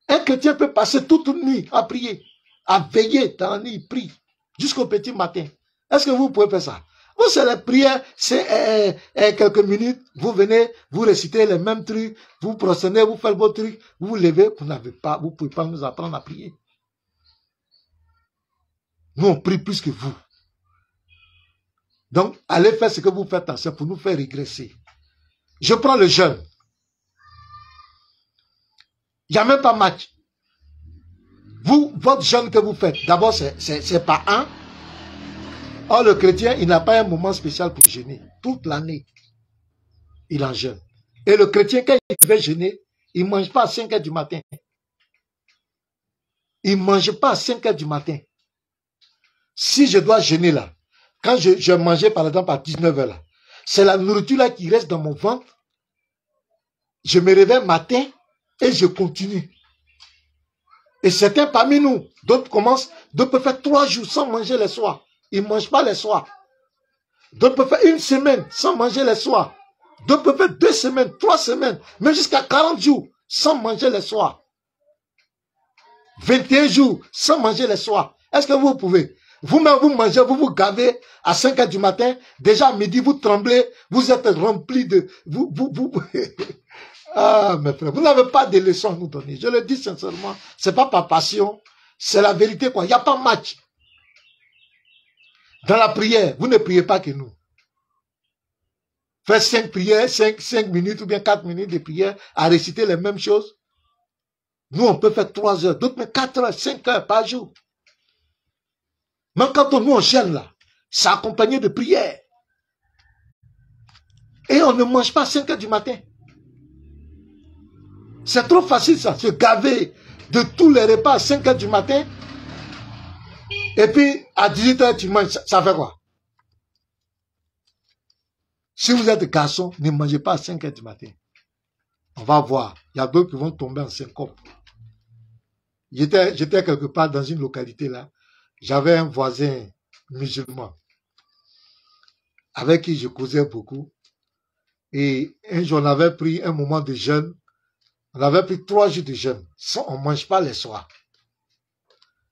Un chrétien peut passer toute une nuit à prier, à veiller dans la nuit, il prie, jusqu'au petit matin. Est-ce que vous pouvez faire ça? Vous, c'est la prière, c'est quelques minutes, vous venez, vous récitez les mêmes trucs, vous procédez, vous faites vos trucs, vous vous levez, vous ne pouvez pas nous apprendre à prier. Nous, on prie plus que vous. Donc, allez faire ce que vous faites, c'est pour nous faire régresser. Je prends le jeûne. Il n'y a même pas match. Vous, votre jeûne que vous faites, d'abord, c'est pas un. Or, le chrétien, il n'a pas un moment spécial pour jeûner. Toute l'année, il en jeûne. Et le chrétien, quand il veut jeûner, il ne mange pas à 5 heures du matin. Il ne mange pas à 5 heures du matin. Si je dois jeûner là, quand je mangeais par exemple à 19 heures là, c'est la nourriture là qui reste dans mon ventre. Je me réveille matin et je continue. Et certains parmi nous, d'autres peuvent faire 3 jours sans manger les soirs. Ils ne mangent pas les soirs. D'autres peuvent faire 1 semaine sans manger les soirs. D'autres peuvent faire 2 semaines, 3 semaines, même jusqu'à 40 jours sans manger les soirs. 21 jours sans manger les soirs. Est-ce que vous pouvez? Vous-même, vous mangez, vous vous gavez à 5 heures du matin. Déjà à midi, vous tremblez. Vous êtes rempli de... Ah, mes frères, vous n'avez pas de leçons à nous donner. Je le dis sincèrement. C'est pas par passion. C'est la vérité, quoi. Il n'y a pas match. Dans la prière, vous ne priez pas que nous. Faites 5 prières, 5 minutes ou bien 4 minutes de prière à réciter les mêmes choses. Nous, on peut faire 3 heures, d'autres mais 4 heures, 5 heures par jour. Même quand nous on gêne là, c'est accompagné de prière. Et on ne mange pas à 5 heures du matin. C'est trop facile ça, se gaver de tous les repas à 5 heures du matin. Et puis à 18 heures tu manges, ça fait quoi? Si vous êtes garçon, ne mangez pas à 5 heures du matin. On va voir. Il y a d'autres qui vont tomber en syncope. J'étais quelque part dans une localité là. J'avais un voisin musulman avec qui je causais beaucoup. Et un jour, on avait pris un moment de jeûne. On avait pris 3 jours de jeûne. On ne mange pas les soirs.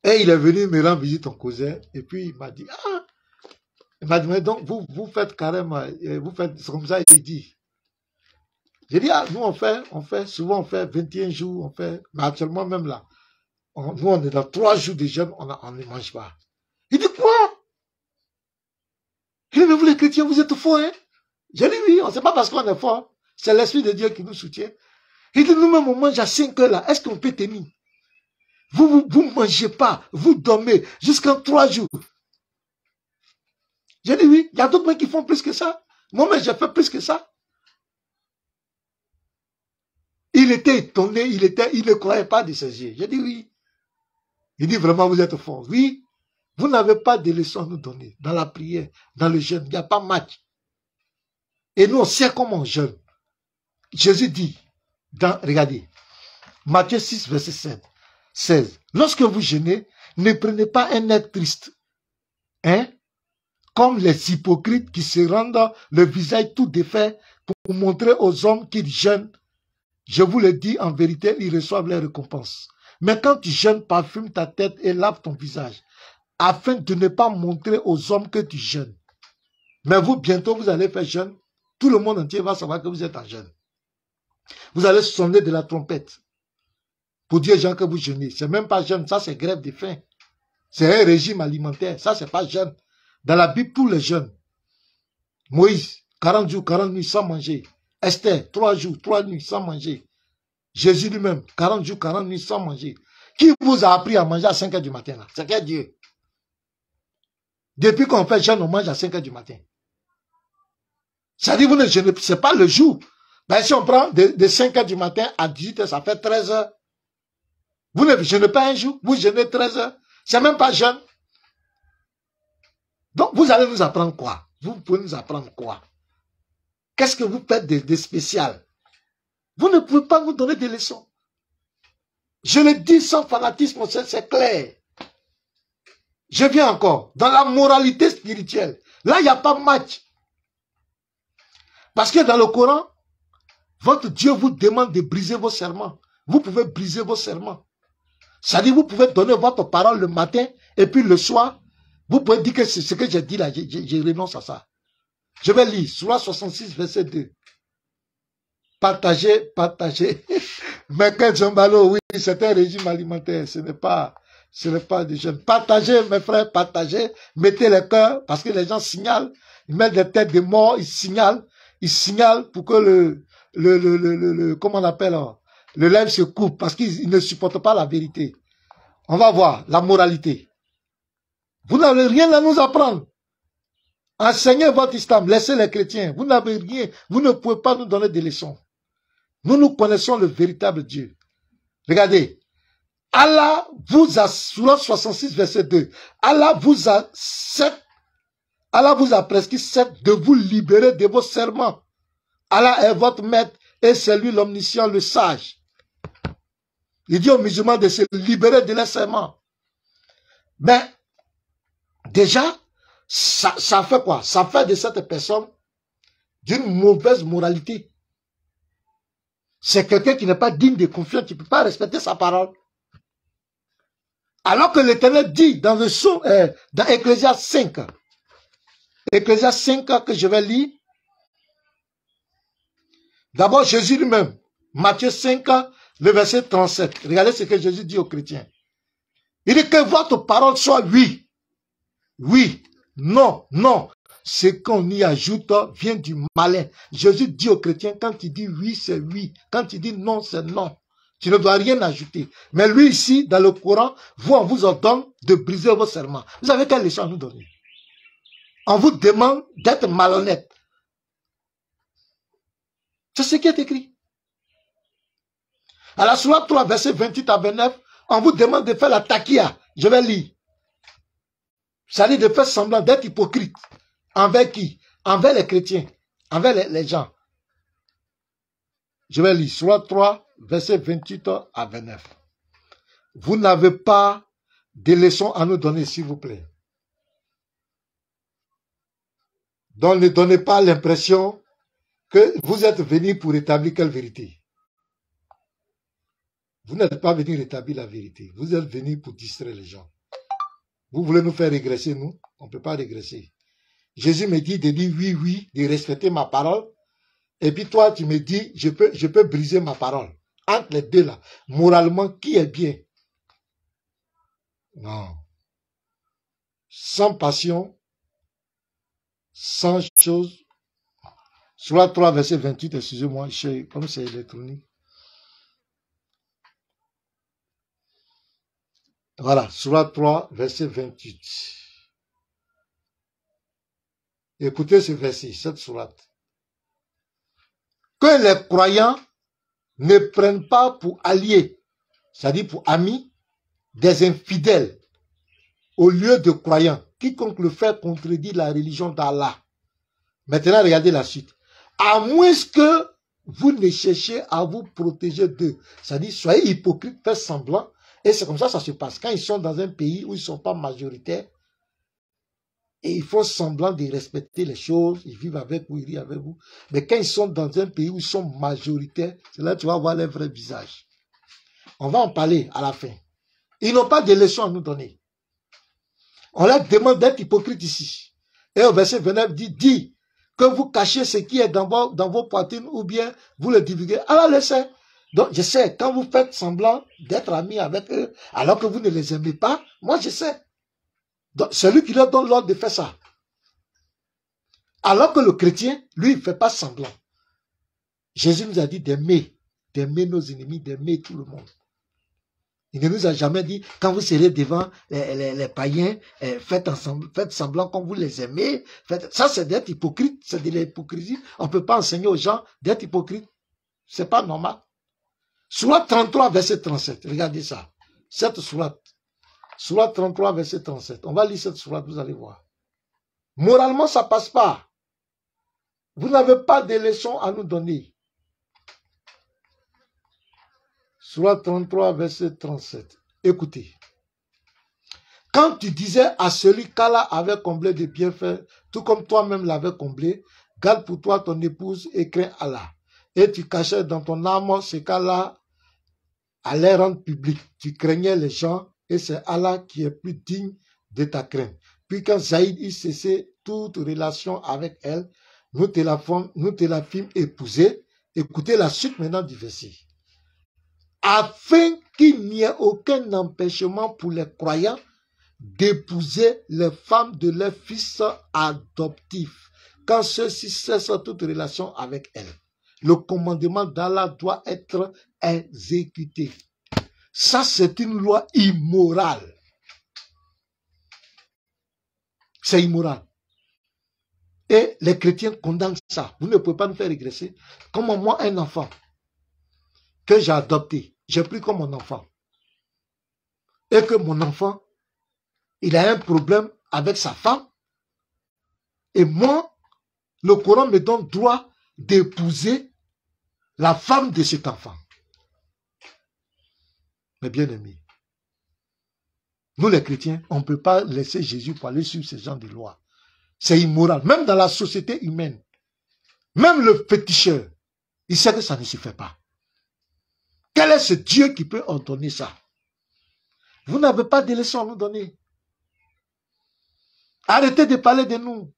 Et il est venu me rendre visite, on causait. Et puis il m'a dit, ah, il m'a dit, mais donc vous faites carrément, vous faites comme ça, il dit. J'ai dit, ah, nous souvent on fait 21 jours, mais actuellement même là, nous on est dans 3 jours de jeûne, on ne mange pas. Il dit, quoi? Il dit, mais vous les chrétiens, vous êtes forts, hein? J'ai dit, oui, c'est pas parce qu'on est fort, c'est l'Esprit de Dieu qui nous soutient. Il dit, nous-mêmes on mange à 5 heures là, est-ce qu'on peut tenir? Vous ne mangez pas, vous dormez jusqu'en 3 jours. J'ai dit, oui, il y a d'autres qui font plus que ça. Moi-même, j'ai fait plus que ça. Il était étonné, il ne croyait pas de ses yeux. J'ai dit, oui. Il dit, vraiment, vous êtes fort. Oui, vous n'avez pas de leçons à nous donner. Dans la prière, dans le jeûne, il n'y a pas match. Et nous, on sait comment on jeûne. Jésus dit, regardez, Matthieu 6, verset 16. Lorsque vous jeûnez, ne prenez pas un air triste. Hein? Comme les hypocrites qui se rendent le visage tout défait pour montrer aux hommes qu'ils jeûnent. Je vous le dis en vérité, ils reçoivent leur récompense. Mais quand tu jeûnes, parfume ta tête et lave ton visage, afin de ne pas montrer aux hommes que tu jeûnes. Mais vous, bientôt, vous allez faire jeûne. Tout le monde entier va savoir que vous êtes en jeûne. Vous allez sonner de la trompette pour dire aux gens que vous jeûnez. C'est même pas jeûne, ça c'est grève de faim. C'est un régime alimentaire, ça c'est pas jeûne. Dans la Bible, tous les jeûnes. Moïse, 40 jours, 40 nuits sans manger. Esther, 3 jours, 3 nuits sans manger. Jésus lui-même, 40 jours, 40 nuits sans manger. Qui vous a appris à manger à 5 heures du matin là? C'est quel Dieu? Depuis qu'on fait jeûne, on mange à 5 heures du matin. Ça dit, vous ne jeûnez plus, c'est pas le jour. Ben, si on prend de 5 heures du matin à 18 heures, ça fait 13 heures. Vous ne jeûnez pas un jour, vous jeûnez 13 heures. C'est même pas jeûne. Donc, vous allez nous apprendre quoi? Vous pouvez nous apprendre quoi? Qu'est-ce que vous faites de spécial? Vous ne pouvez pas vous donner des leçons. Je le dis sans fanatisme, c'est clair. Je viens encore. Dans la moralité spirituelle, là, il n'y a pas match. Parce que dans le Coran, votre Dieu vous demande de briser vos serments. Vous pouvez briser vos serments. C'est-à-dire, vous pouvez donner votre parole le matin et puis le soir, vous pouvez dire que c'est ce que j'ai dit là, je renonce à ça. Je vais lire, Sourate 66, verset 2. Partagez. Mais quel Jambalo, oui, c'est un régime alimentaire, ce n'est pas du jeûne. Partagez, mes frères, partagez. Mettez les cœurs, parce que les gens signalent, ils mettent des têtes de mort, ils signalent. il signale pour que comment on appelle, le live se coupe parce qu'il ne supporte pas la vérité. On va voir la moralité. Vous n'avez rien à nous apprendre. Enseignez votre islam, laissez les chrétiens. Vous n'avez rien, vous ne pouvez pas nous donner des leçons. Nous connaissons le véritable Dieu. Regardez. Allah vous a, Sourate 66, verset 2, Allah vous a prescrit de vous libérer de vos serments. Allah est votre maître et c'est lui l'omniscient, le sage. Il dit aux musulmans de se libérer de leurs serments. Mais, déjà, ça fait quoi? Ça fait de cette personne d'une mauvaise moralité. C'est quelqu'un qui n'est pas digne de confiance, qui ne peut pas respecter sa parole. Alors que l'Éternel dit dans dans Ecclésiaste 5, Ecclésiaste 5 que je vais lire, d'abord Jésus lui-même, Matthieu 5, le verset 37. Regardez ce que Jésus dit aux chrétiens. Il dit que votre parole soit oui, oui, non, non. Ce qu'on y ajoute vient du malin. Jésus dit aux chrétiens, quand il dit oui, c'est oui. Quand il dit non, c'est non. Tu ne dois rien ajouter. Mais lui ici, dans le Coran, on vous ordonne de briser vos serments. Vous avez quelle leçon à nous donner? On vous demande d'être malhonnête. C'est ce qui est écrit. À la Sourate 3, verset 28 à 29, on vous demande de faire la takia. Je vais lire. Ça dit de faire semblant d'être hypocrite. Envers qui? Envers les chrétiens. Envers les gens. Je vais lire. Sourate 3, verset 28 à 29. Vous n'avez pas de leçons à nous donner, s'il vous plaît. Donc ne donnez pas l'impression que vous êtes venus pour établir quelle vérité. Vous n'êtes pas venus rétablir la vérité. Vous êtes venus pour distraire les gens. Vous voulez nous faire régresser, nous? On ne peut pas régresser. Jésus me dit de dire oui, oui, de respecter ma parole. Et puis toi, tu me dis, je peux briser ma parole. Entre les deux là, moralement, qui est bien? Non. Sans passion, sans chose. Sourate 3, verset 28, excusez-moi, comme c'est électronique. Voilà, Sourate 3, verset 28. Écoutez ce verset, cette sourate. Que les croyants ne prennent pas pour alliés, c'est-à-dire pour amis, des infidèles, au lieu de croyants. Quiconque le fait contredit la religion d'Allah. Maintenant, regardez la suite. À moins que vous ne cherchiez à vous protéger d'eux. C'est-à-dire, soyez hypocrites, faites semblant. Et c'est comme ça que ça se passe. Quand ils sont dans un pays où ils ne sont pas majoritaires, et ils font semblant de respecter les choses, ils vivent avec vous, ils rient avec vous. Mais quand ils sont dans un pays où ils sont majoritaires, c'est là que tu vas voir leur vrai visage. On va en parler à la fin. Ils n'ont pas de leçons à nous donner. On leur demande d'être hypocrites ici. Et au verset 29 dit que vous cachez ce qui est dans vos poitrines ou bien vous le divulguez. Alors le sait. Donc je sais, quand vous faites semblant d'être amis avec eux, alors que vous ne les aimez pas, moi je sais. Donc, celui qui leur donne l'ordre de faire ça. Alors que le chrétien, lui, il ne fait pas semblant. Jésus nous a dit d'aimer nos ennemis, d'aimer tout le monde. Il ne nous a jamais dit, quand vous serez devant les païens, faites semblant comme vous les aimez. Ça, c'est d'être hypocrite, c'est de l'hypocrisie. On ne peut pas enseigner aux gens d'être hypocrite. C'est pas normal. Sourate 33, verset 37. Regardez ça. Cette sourate. Sourate 33, verset 37. On va lire cette sourate, vous allez voir. Moralement, ça ne passe pas. Vous n'avez pas de leçons à nous donner. Sourate 33, verset 37. Écoutez. Quand tu disais à celui qu'Allah avait comblé de bienfaits, tout comme toi-même l'avais comblé, garde pour toi ton épouse et crains Allah. Et tu cachais dans ton âme ce qu'Allah allait rendre public. Tu craignais les gens. Et c'est Allah qui est plus digne de ta crainte. Puis quand Zaïd eut cessé toute relation avec elle, nous te la fîmes épouser. Écoutez la suite maintenant du verset. Afin qu'il n'y ait aucun empêchement pour les croyants d'épouser les femmes de leurs fils adoptifs, quand ceux-ci cessent toute relation avec elles. Le commandement d'Allah doit être exécuté. Ça, c'est une loi immorale. C'est immoral. Et les chrétiens condamnent ça. Vous ne pouvez pas nous faire régresser. Comme moi, un enfant que j'ai adopté, j'ai pris comme mon enfant. Et que mon enfant, il a un problème avec sa femme. Et moi, le Coran me donne droit d'épouser la femme de cet enfant. Mais bien aimés, nous les chrétiens, on ne peut pas laisser Jésus pour aller suivre ce genre de lois. C'est immoral. Même dans la société humaine, même le féticheur, il sait que ça ne se fait pas. Quel est ce Dieu qui peut ordonner ça? Vous n'avez pas de leçons à nous donner. Arrêtez de parler de nous.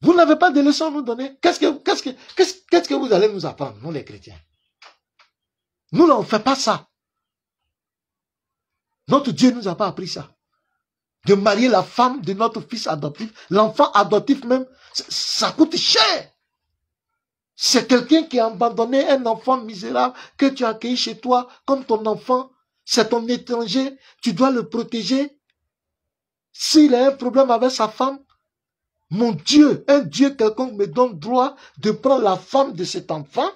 Vous n'avez pas de leçons à nous donner. Qu'est-ce que vous allez nous apprendre, nous les chrétiens? Nous, on ne fait pas ça. Notre Dieu ne nous a pas appris ça. De marier la femme de notre fils adoptif. L'enfant adoptif même, ça coûte cher. C'est quelqu'un qui a abandonné un enfant misérable que tu as accueilli chez toi comme ton enfant. C'est ton étranger. Tu dois le protéger. S'il a un problème avec sa femme, mon Dieu, un Dieu quelconque me donne droit de prendre la femme de cet enfant.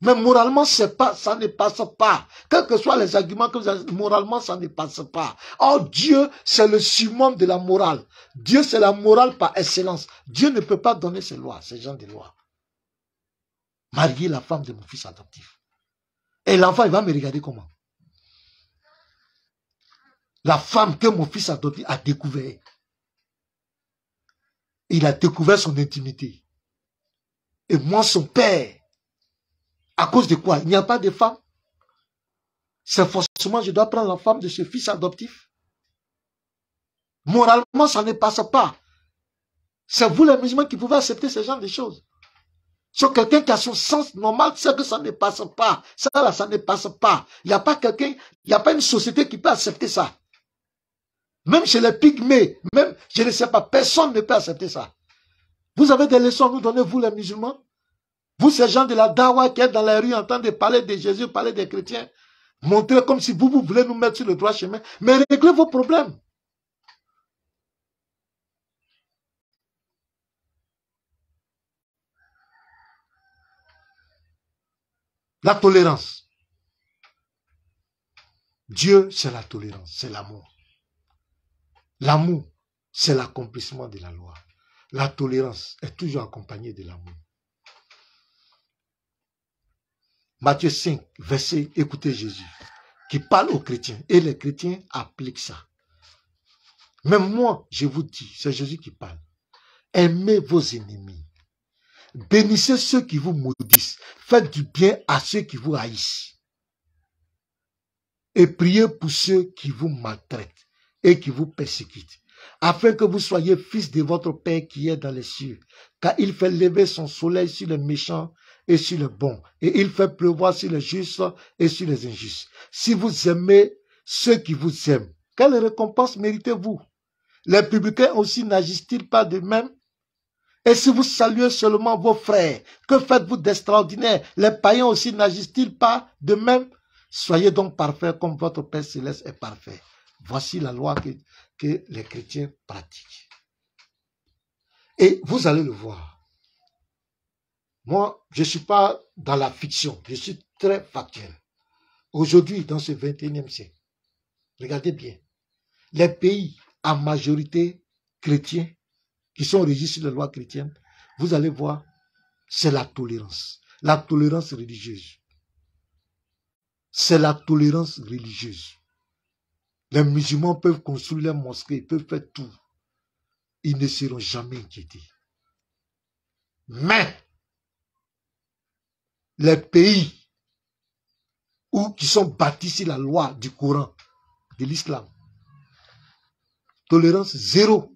Mais moralement, ça ne passe pas. Quels que soient les arguments que vous avez, moralement, ça ne passe pas. Or, Dieu, c'est le summum de la morale. Dieu, c'est la morale par excellence. Dieu ne peut pas donner ces lois, ces genres de lois. Marier la femme de mon fils adoptif. Et l'enfant, il va me regarder comment? La femme que mon fils adoptif a découvert. Il a découvert son intimité. Et moi, son père. À cause de quoi? Il n'y a pas de femme. C'est forcément, je dois prendre la femme de ce fils adoptif. Moralement, ça ne passe pas. C'est vous les musulmans qui pouvez accepter ce genre de choses. Sur quelqu'un qui a son sens normal, c'est que ça ne passe pas. Ça là, ça ne passe pas. Il n'y a pas quelqu'un, il n'y a pas une société qui peut accepter ça. Même chez les pygmées, même, je ne sais pas, personne ne peut accepter ça. Vous avez des leçons à nous donner, vous les musulmans? Vous, ces gens de la dawa qui êtes dans la rue en train de parler de Jésus, parler des chrétiens, montrez comme si vous voulez nous mettre sur le droit chemin, mais réglez vos problèmes. La tolérance. Dieu, c'est la tolérance, c'est l'amour. L'amour, c'est l'accomplissement de la loi. La tolérance est toujours accompagnée de l'amour. Matthieu 5, verset, écoutez Jésus, qui parle aux chrétiens, et les chrétiens appliquent ça. Même moi, je vous dis, c'est Jésus qui parle. Aimez vos ennemis. Bénissez ceux qui vous maudissent. Faites du bien à ceux qui vous haïssent. Et priez pour ceux qui vous maltraitent et qui vous persécutent, afin que vous soyez fils de votre Père qui est dans les cieux. Car il fait lever son soleil sur les méchants et sur les bons, et il fait pleuvoir sur les justes et sur les injustes. Si vous aimez ceux qui vous aiment, quelle récompense méritez-vous? Les publicains aussi n'agissent-ils pas de même? Et si vous saluez seulement vos frères, que faites-vous d'extraordinaire? Les païens aussi n'agissent-ils pas de même? Soyez donc parfaits comme votre Père Céleste est parfait. Voici la loi que les chrétiens pratiquent. Et vous allez le voir. Moi, je ne suis pas dans la fiction, je suis très factuel. Aujourd'hui, dans ce 21e siècle, regardez bien, les pays à majorité chrétiens, qui sont régis sur les lois chrétiennes, vous allez voir, c'est la tolérance religieuse. C'est la tolérance religieuse. Les musulmans peuvent construire leurs mosquées, ils peuvent faire tout. Ils ne seront jamais inquiétés. Mais, les pays qui sont bâtis sur la loi du Coran, de l'islam, tolérance zéro.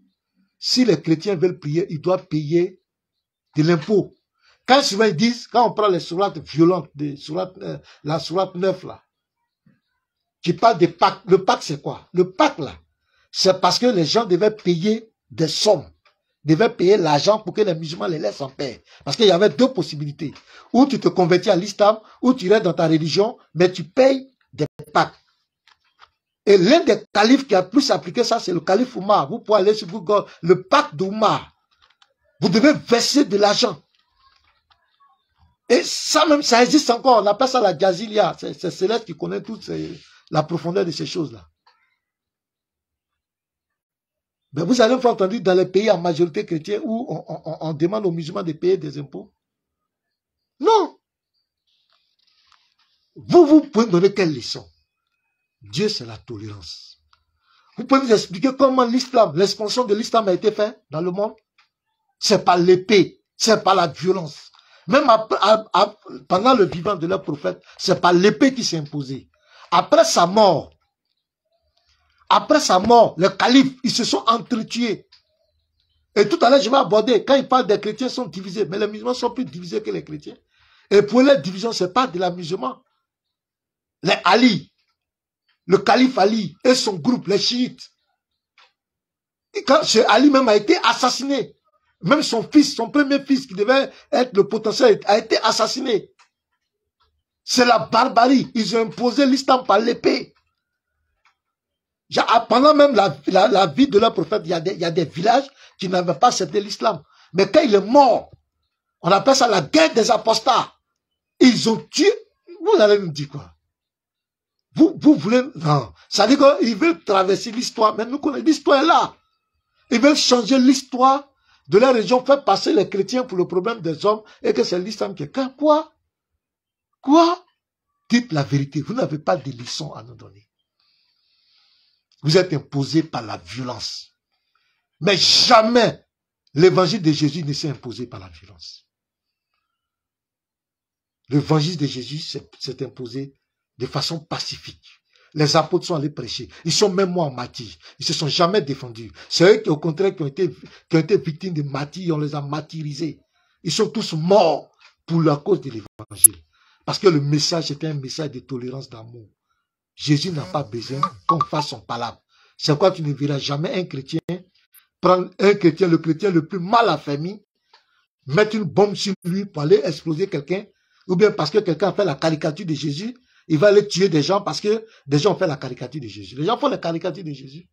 Si les chrétiens veulent prier, ils doivent payer de l'impôt. Quand souvent ils disent, quand on prend les sourates violentes, la sourate 9 là, Tu parles de Pâques. Le Pâques, c'est quoi? Le Pâques, là, c'est parce que les gens devaient payer des sommes, devaient payer l'argent pour que les musulmans les laissent en paix. Parce qu'il y avait deux possibilités. Ou tu te convertis à l'islam, ou tu restes dans ta religion, mais tu payes des Pâques. Et l'un des califes qui a plus appliqué ça, c'est le calife Oumar. Vous pouvez aller sur Google, le Pâques d'Oumar. Vous devez verser de l'argent. Et ça même, ça existe encore. On appelle ça la Jazilia. C'est Céleste qui connaît toute la profondeur de ces choses-là. Mais vous avez entendu dans les pays en majorité chrétiens où on demande aux musulmans de payer des impôts? Non. Vous pouvez donner quelle leçon? Dieu, c'est la tolérance. Vous pouvez nous expliquer comment l'islam, l'expansion de l'islam a été faite dans le monde? C'est par l'épée, c'est par la violence. Même pendant le vivant de leur prophète, c'est par l'épée qui s'est imposée. Après sa mort, les califes, ils se sont entretués. Et tout à l'heure, je vais aborder, quand ils parlent des chrétiens, ils sont divisés. Mais les musulmans sont plus divisés que les chrétiens. Et pour les divisions, ce n'est pas de la musulman. Les Ali, le calife Ali et son groupe, les chiites. Et quand ce Ali même a été assassiné, même son fils, son premier fils qui devait être le potentiel, a été assassiné. C'est la barbarie. Ils ont imposé l'islam par l'épée. Pendant même la vie de leur prophète, il y a des villages qui n'avaient pas accepté l'islam. Mais quand il est mort, on appelle ça la guerre des apostats. Ils ont tué. Vous allez nous dire quoi? Vous voulez... Non. Ça veut dire qu'ils veulent traverser l'histoire. Mais nous connaissons l'histoire est là. Ils veulent changer l'histoire de la région, faire passer les chrétiens pour le problème des hommes et que c'est l'islam qui est... Quoi? Quoi? Dites la vérité. Vous n'avez pas de leçons à nous donner. Vous êtes imposé par la violence. Mais jamais l'évangile de Jésus ne s'est imposé par la violence. L'évangile de Jésus s'est imposé de façon pacifique. Les apôtres sont allés prêcher. Ils sont même morts en martyrs. Ils ne se sont jamais défendus. C'est eux qui, au contraire, qui ont été victimes de martyrs. On les a martyrisés. Ils sont tous morts pour la cause de l'évangile. Parce que le message était un message de tolérance, d'amour. Jésus n'a pas besoin qu'on fasse son palabre. C'est pourquoi tu ne verras jamais un chrétien prendre un chrétien, le chrétien le plus mal affermi, mettre une bombe sur lui pour aller exploser quelqu'un, ou bien parce que quelqu'un a fait la caricature de Jésus, il va aller tuer des gens parce que des gens ont fait la caricature de Jésus. Les gens font la caricature de Jésus.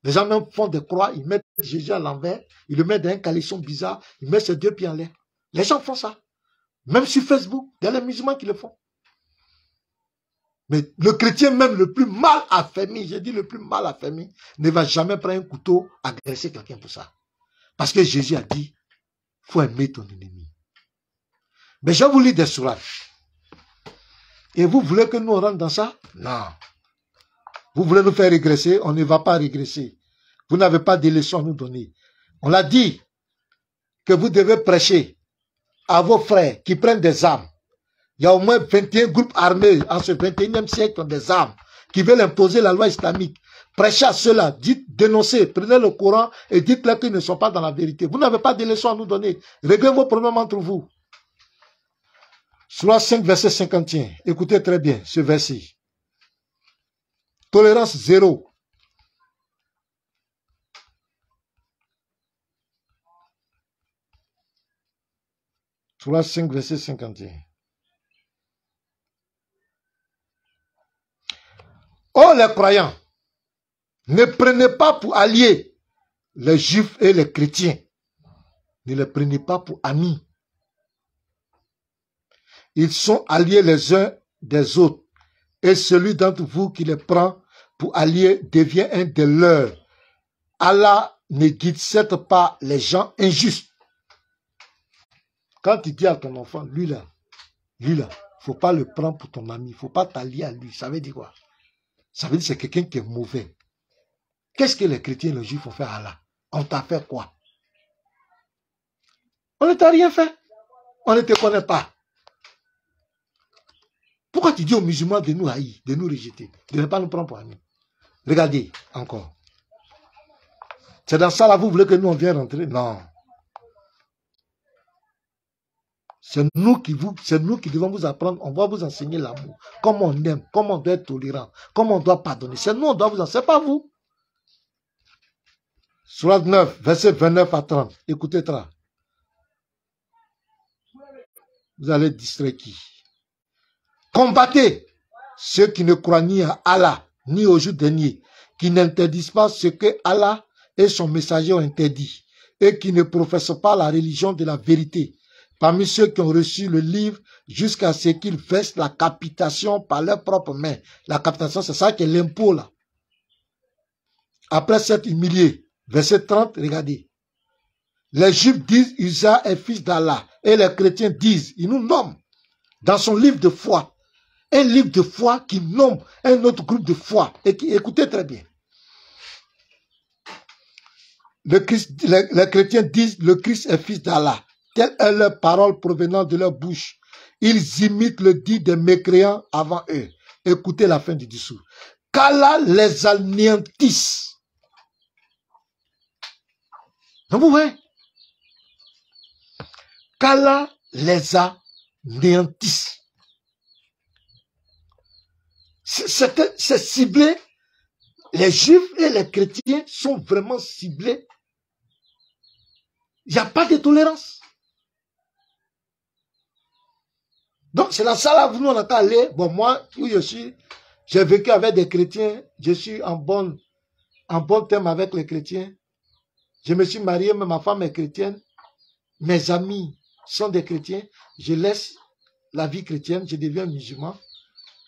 Les gens même font des croix, ils mettent Jésus à l'envers, ils le mettent dans un caleçon bizarre, ils mettent ses deux pieds en l'air. Les gens font ça. Même sur Facebook, il y a les musulmans qui le font. Mais le chrétien même le plus mal affermi, j'ai dit le plus mal affermi, ne va jamais prendre un couteau, agresser quelqu'un pour ça. Parce que Jésus a dit, il faut aimer ton ennemi. Mais je vais vous lire des sourates. Et vous voulez que nous on rentre dans ça? Non. Vous voulez nous faire régresser? On ne va pas régresser. Vous n'avez pas de leçons à nous donner. On l'a dit que vous devez prêcher à vos frères qui prennent des armes. Il y a au moins 21 groupes armés en ce 21e siècle qui ont des armes, qui veulent imposer la loi islamique. Prêchez à ceux-là, dites, dénoncez, prenez le Coran et dites-leur qu'ils ne sont pas dans la vérité. Vous n'avez pas de leçons à nous donner. Réglez vos problèmes entre vous. Sourate 5, verset 51. Écoutez très bien ce verset. Tolérance zéro. Sourate 5, verset 51. Oh les croyants, ne prenez pas pour alliés les juifs et les chrétiens. Ne les prenez pas pour amis. Ils sont alliés les uns des autres. Et celui d'entre vous qui les prend pour alliés devient un des leurs. Allah ne guide certes pas les gens injustes. Quand tu dis à ton enfant, lui là, faut pas le prendre pour ton ami, faut pas t'allier à lui. Ça veut dire quoi? Ça veut dire que c'est quelqu'un qui est mauvais. Qu'est-ce que les chrétiens et les juifs ont fait à Allah? On t'a fait quoi? On ne t'a rien fait. On ne te connaît pas. Pourquoi tu dis aux musulmans de nous haïr, de nous rejeter, de ne pas nous prendre pour amis? Regardez, encore. C'est dans ça là, vous voulez que nous on vienne rentrer? Non. C'est nous qui devons vous apprendre, on va vous enseigner l'amour. Comment on aime, comment on doit être tolérant, comment on doit pardonner. C'est nous, on doit vous enseigner, c'est pas vous. Sourate 9, verset 29 à 30. Écoutez ça. Vous allez distraire qui? Combattez ceux qui ne croient ni à Allah, ni au jour dernier, qui n'interdisent pas ce que Allah et son messager ont interdit, et qui ne professent pas la religion de la vérité, parmi ceux qui ont reçu le livre jusqu'à ce qu'ils versent la capitation par leurs propres mains. La capitation, c'est ça qui est l'impôt là. Après s'être humilié, verset 30, regardez. Les Juifs disent Isa est fils d'Allah, et les chrétiens disent, ils nous nomment dans son livre de foi, un livre de foi qui nomme un autre groupe de foi, et qui, écoutez très bien. Les chrétiens disent le Christ est fils d'Allah. Telle est leur parole provenant de leur bouche. Ils imitent le dit des mécréants avant eux. Écoutez la fin du dessous. Qu'Allah les anéantisse. Donc vous voyez? Qu'Allah les anéantisse. C'est ciblé. Les Juifs et les chrétiens sont vraiment ciblés. Il n'y a pas de tolérance. Donc, c'est la salle où nous on a allé. Bon, moi, où je suis, j'ai vécu avec des chrétiens. Je suis en bon terme avec les chrétiens. Je me suis marié, mais ma femme est chrétienne. Mes amis sont des chrétiens. Je laisse la vie chrétienne, je deviens musulman.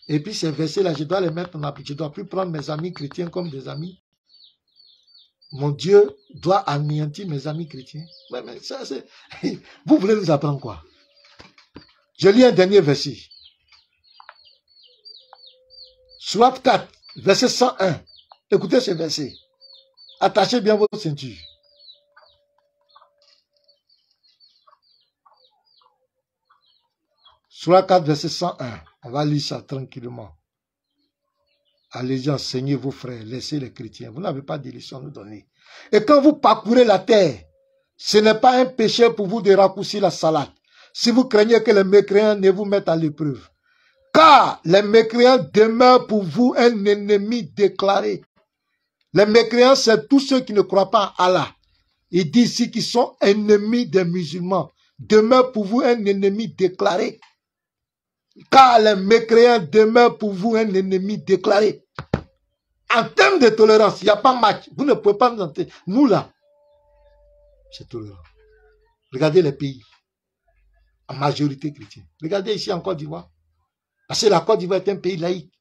Et puis, ces versets-là, je dois les mettre en application. Je ne dois plus prendre mes amis chrétiens comme des amis. Mon Dieu doit anéantir mes amis chrétiens. Mais ça, vous voulez nous apprendre quoi? Je lis un dernier verset. Sourate 4, verset 101. Écoutez ce verset. Attachez bien votre ceinture. Sourate 4, verset 101. On va lire ça tranquillement. Allez-y, enseignez vos frères, laissez les chrétiens. Vous n'avez pas de leçons à nous donner. Et quand vous parcourez la terre, ce n'est pas un péché pour vous de raccourcir la salade. Si vous craignez que les mécréants ne vous mettent à l'épreuve. Car les mécréants demeurent pour vous un ennemi déclaré. Les mécréants, c'est tous ceux qui ne croient pas en Allah. Il dit ici qu'ils sont ennemis des musulmans. Demeurent pour vous un ennemi déclaré. Car les mécréants demeurent pour vous un ennemi déclaré. En termes de tolérance, il n'y a pas match. Vous ne pouvez pas nous entendre. Nous là, c'est tolérant. Regardez les pays, en majorité chrétienne. Regardez ici en Côte d'Ivoire. Parce que la Côte d'Ivoire est un pays laïque.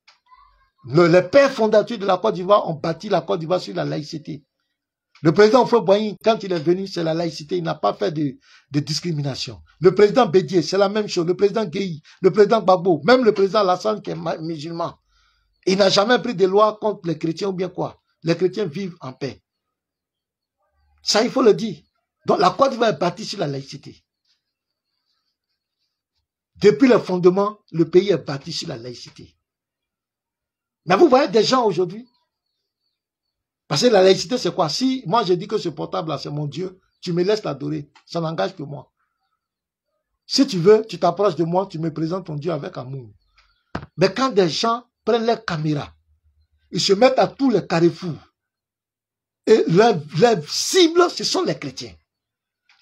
Les pères fondateurs de la Côte d'Ivoire ont bâti la Côte d'Ivoire sur la laïcité. Le président Houphouët-Boigny, quand il est venu, c'est la laïcité. Il n'a pas fait de discrimination. Le président Bédié, c'est la même chose. Le président Gueye, le président Gbagbo, même le président Lassane qui est musulman. Il n'a jamais pris de loi contre les chrétiens ou bien quoi. Les chrétiens vivent en paix. Ça, il faut le dire. Donc la Côte d'Ivoire est bâtie sur la laïcité. Depuis le fondement, le pays est bâti sur la laïcité. Mais vous voyez des gens aujourd'hui. Parce que la laïcité, c'est quoi? Si moi je dis que ce portable-là, c'est mon Dieu, tu me laisses l'adorer. Ça n'engage que moi. Si tu veux, tu t'approches de moi, tu me présentes ton Dieu avec amour. Mais quand des gens prennent leurs caméras, ils se mettent à tous les carrefours. Et leur cible, ce sont les chrétiens.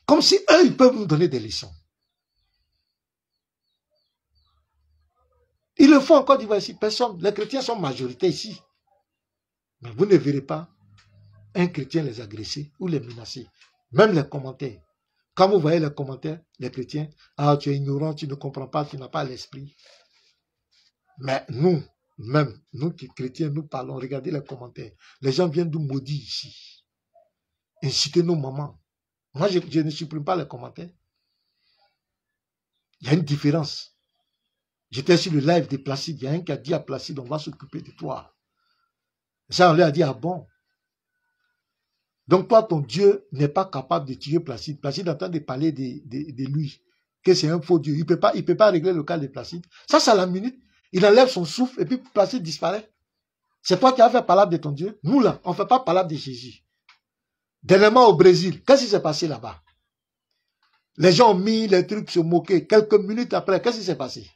Comme si eux, ils peuvent nous donner des leçons. Ils le font encore, ici. Personne. Les chrétiens sont majoritaires ici. Mais vous ne verrez pas un chrétien les agresser ou les menacer. Même les commentaires. Quand vous voyez les commentaires, les chrétiens, ah, tu es ignorant, tu ne comprends pas, tu n'as pas l'esprit. Mais nous, même, nous qui chrétiens, nous parlons, regardez les commentaires. Les gens viennent nous maudire ici. Inciter nos mamans. Moi, je ne supprime pas les commentaires. Il y a une différence. J'étais sur le live de Placide. Il y a un qui a dit à Placide, on va s'occuper de toi. Ça, on lui a dit, ah bon. Donc toi, ton Dieu n'est pas capable de tuer Placide. Placide est en train de parler de lui, que c'est un faux Dieu. Il peut pas régler le cas de Placide. Ça, c'est à la minute. Il enlève son souffle et puis Placide disparaît. C'est toi qui as fait palabre de ton Dieu. Nous, là, on ne fait pas palabre de Jésus. Dernièrement au Brésil, qu'est-ce qui s'est passé là-bas? Les gens ont mis les trucs se moquer. Quelques minutes après, qu'est-ce qui s'est passé?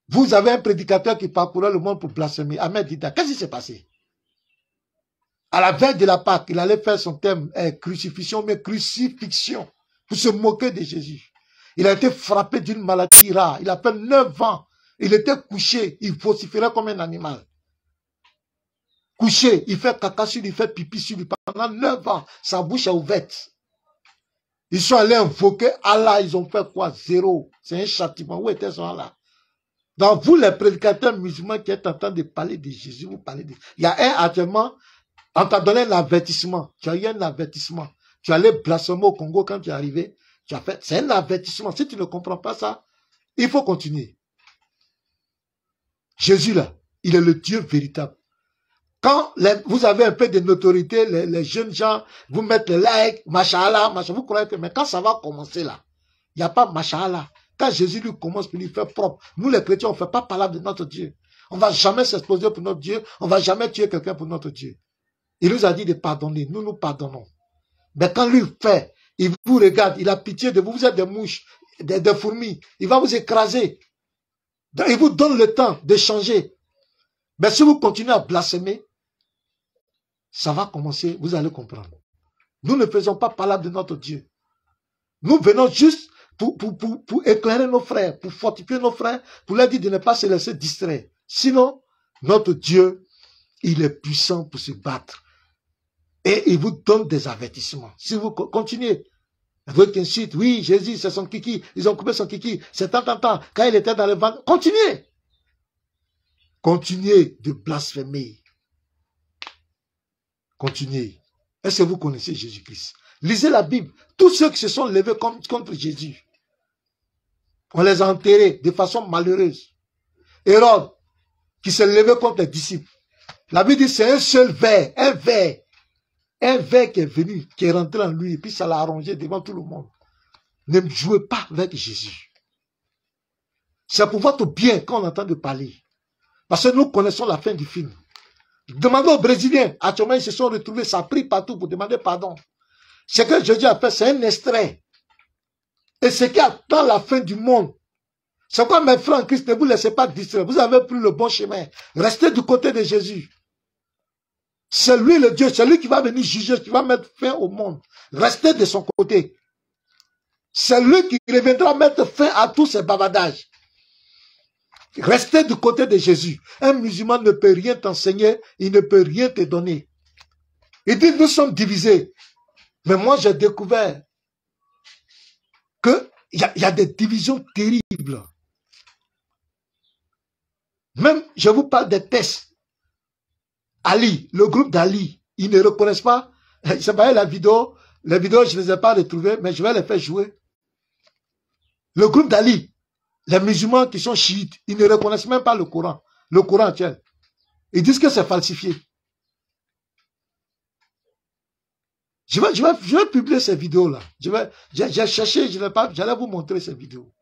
Vous avez un prédicateur qui parcourait le monde pour blasphémer. Ahmed Dida, qu'est-ce qui s'est passé? À la veille de la Pâque, il allait faire son thème crucifixion, mais crucifixion, pour se moquer de Jésus. Il a été frappé d'une maladie rare. Il a fait 9 ans. Il était couché. Il vociférait comme un animal. Couché, il fait caca sur lui, il fait pipi sur lui. Pendant 9 ans, sa bouche est ouverte. Ils sont allés invoquer Allah. Ils ont fait quoi? Zéro. C'est un châtiment. Où était son Allah? Donc vous, les prédicateurs musulmans qui êtes en train de parler de Jésus, vous parlez de... Il y a un actuellement, on t'a donné un avertissement. Tu as eu un avertissement. Tu allais blasphémer au Congo quand tu es arrivé. Tu as fait... C'est un avertissement. Si tu ne comprends pas ça, il faut continuer. Jésus là, il est le Dieu véritable. Quand vous avez un peu de notoriété, les jeunes gens, vous mettent le like, machallah, vous croyez que... Mais quand ça va commencer là, il n'y a pas machallah. Quand Jésus lui commence pour lui faire propre, nous les chrétiens, on ne fait pas parler de notre Dieu. On ne va jamais s'exposer pour notre Dieu. On ne va jamais tuer quelqu'un pour notre Dieu. Il nous a dit de pardonner. Nous pardonnons. Mais quand lui fait, il vous regarde, il a pitié de vous. Vous êtes des mouches, des fourmis. Il va vous écraser. Donc, il vous donne le temps de changer. Mais si vous continuez à blasphémer, ça va commencer, vous allez comprendre. Nous ne faisons pas parler de notre Dieu. Nous venons juste pour éclairer nos frères, pour fortifier nos frères, pour leur dire de ne pas se laisser distraire. Sinon, notre Dieu, il est puissant pour se battre. Et il vous donne des avertissements. Si vous continuez, votre insulte, oui, Jésus, c'est son kiki, ils ont coupé son kiki, c'est tant, quand il était dans le ventre, continuez. Continuez de blasphémer. Continuez. Est-ce que vous connaissez Jésus-Christ? Lisez la Bible. Tous ceux qui se sont levés contre Jésus, on les a enterrés de façon malheureuse. Hérode, qui s'est levé contre les disciples. La Bible dit c'est un seul ver, un ver qui est venu, qui est rentré en lui, et puis ça l'a arrangé devant tout le monde. Ne jouez pas avec Jésus. C'est pour votre bien qu'on entend de parler. Parce que nous connaissons la fin du film. Demandez aux Brésiliens, actuellement ils se sont retrouvés, ça prie partout pour demander pardon. Ce que Jésus a fait, c'est un extrait. Et ce qui attend la fin du monde. C'est quoi mes frères en Christ, ne vous laissez pas distraire. Vous avez pris le bon chemin. Restez du côté de Jésus. C'est lui le Dieu, c'est lui qui va venir juger, qui va mettre fin au monde. Restez de son côté. C'est lui qui reviendra mettre fin à tous ces bavardages. Restez du côté de Jésus. Un musulman ne peut rien t'enseigner, il ne peut rien te donner. Il dit, nous sommes divisés. Mais moi, j'ai découvert qu'il y a des divisions terribles. Même, je vous parle des tests. Ali, le groupe d'Ali, ils ne reconnaissent pas. C'est pas la vidéo. Les vidéos, je ne les ai pas retrouvées, mais je vais les faire jouer. Le groupe d'Ali, les musulmans qui sont chiites, ils ne reconnaissent même pas le Coran. Le Coran, tiens. Ils disent que c'est falsifié. Je vais publier ces vidéos-là. J'ai cherché, j'allais vous montrer ces vidéos.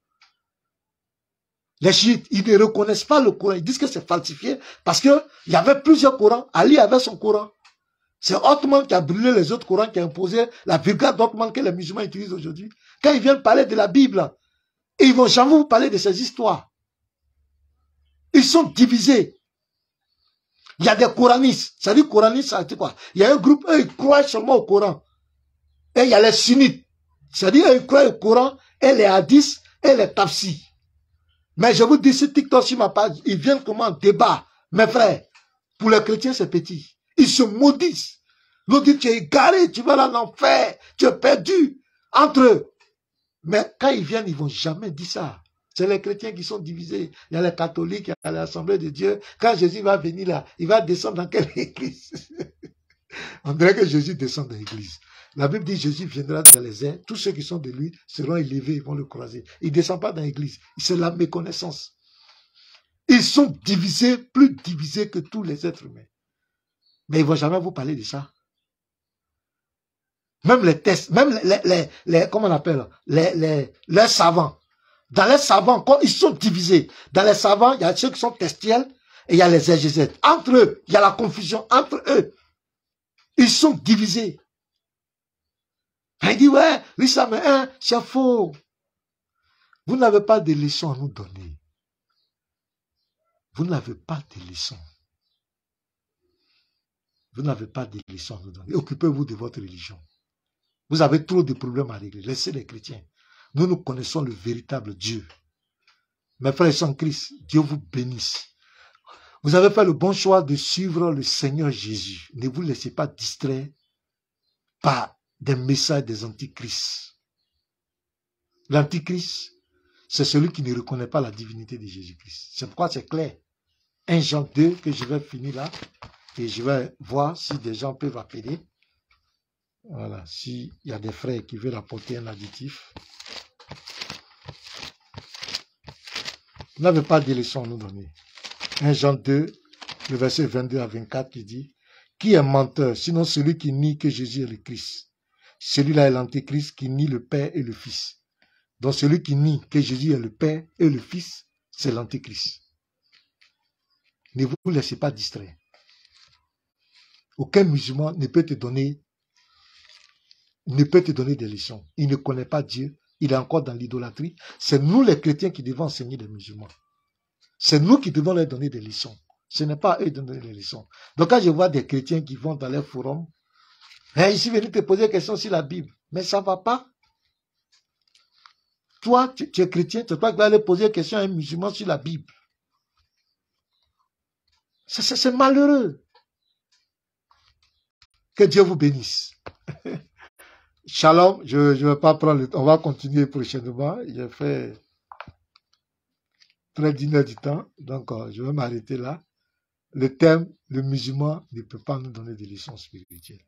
Les chiites, ils ne reconnaissent pas le Coran. Ils disent que c'est falsifié parce qu'il y avait plusieurs Corans. Ali avait son Coran. C'est Ottoman qui a brûlé les autres Corans, qui a imposé la vulgate d'Ottoman que les musulmans utilisent aujourd'hui. Quand ils viennent parler de la Bible, ils ne vont jamais vous parler de ces histoires. Ils sont divisés. Il y a des coranistes. Ça dit coranistes, ça dit quoi? Il y a un groupe, eux, ils croient seulement au Coran. Et il y a les sunnites. C'est-à-dire, eux, ils croient au Coran, et les hadiths, et les tafsirs. Mais je vous dis, si TikTok sur ma page, ils viennent comme un débat. Mes frères, pour les chrétiens, c'est petit. Ils se maudissent. L'autre dit, tu es égaré, tu vas en enfer, tu es perdu. Entre eux. Mais quand ils viennent, ils ne vont jamais dire ça. C'est les chrétiens qui sont divisés. Il y a les catholiques, il y a l'Assemblée de Dieu. Quand Jésus va venir là, il va descendre dans quelle église? On dirait que Jésus descend dans l'église. La Bible dit Jésus viendra dans les airs. Tous ceux qui sont de lui seront élevés, ils vont le croiser. Il ne descend pas dans l'église. C'est la méconnaissance. Ils sont divisés, plus divisés que tous les êtres humains. Mais ils ne vont jamais vous parler de ça. Même les tests, même comment on appelle, les savants. Dans les savants, quand ils sont divisés, dans les savants, il y a ceux qui sont testiels et il y a les exégètes. Entre eux, il y a la confusion. Entre eux, ils sont divisés. Il dit, ouais, l'islam est un, c'est faux. Vous n'avez pas de leçons à nous donner. Vous n'avez pas de leçons. Vous n'avez pas de leçons à nous donner. Occupez-vous de votre religion. Vous avez trop de problèmes à régler. Laissez les chrétiens. Nous connaissons le véritable Dieu. Mes frères et sœurs en Christ, Dieu vous bénisse. Vous avez fait le bon choix de suivre le Seigneur Jésus. Ne vous laissez pas distraire par des messages des antichrists. L'antichrist, c'est celui qui ne reconnaît pas la divinité de Jésus-Christ. C'est pourquoi c'est clair. 1 Jean 2, que je vais finir là, et je vais voir si des gens peuvent appeler. Voilà, s'il y a des frères qui veulent apporter un additif. Vous n'avez pas de leçons à nous donner. 1 Jean 2, le verset 22 à 24 qui dit, qui est menteur, sinon celui qui nie que Jésus est le Christ. Celui-là est l'antéchrist qui nie le Père et le Fils. Donc celui qui nie que Jésus est le Père et le Fils, c'est l'antéchrist. Ne vous laissez pas distraire. Aucun musulman ne peut te donner des leçons. Il ne connaît pas Dieu. Il est encore dans l'idolâtrie. C'est nous les chrétiens qui devons enseigner les musulmans. C'est nous qui devons leur donner des leçons. Ce n'est pas à eux de donner des leçons. Donc quand je vois des chrétiens qui vont dans les forums, ici venir te poser des questions sur la Bible, mais ça ne va pas. Toi, tu es chrétien, tu crois que tu vas aller poser des questions à un musulman sur la Bible. C'est malheureux. Que Dieu vous bénisse. Shalom, je ne vais pas prendre le temps. On va continuer prochainement. J'ai fait près d'1 heure du temps. Donc, je vais m'arrêter là. Le thème, le musulman ne peut pas nous donner des leçons spirituelles.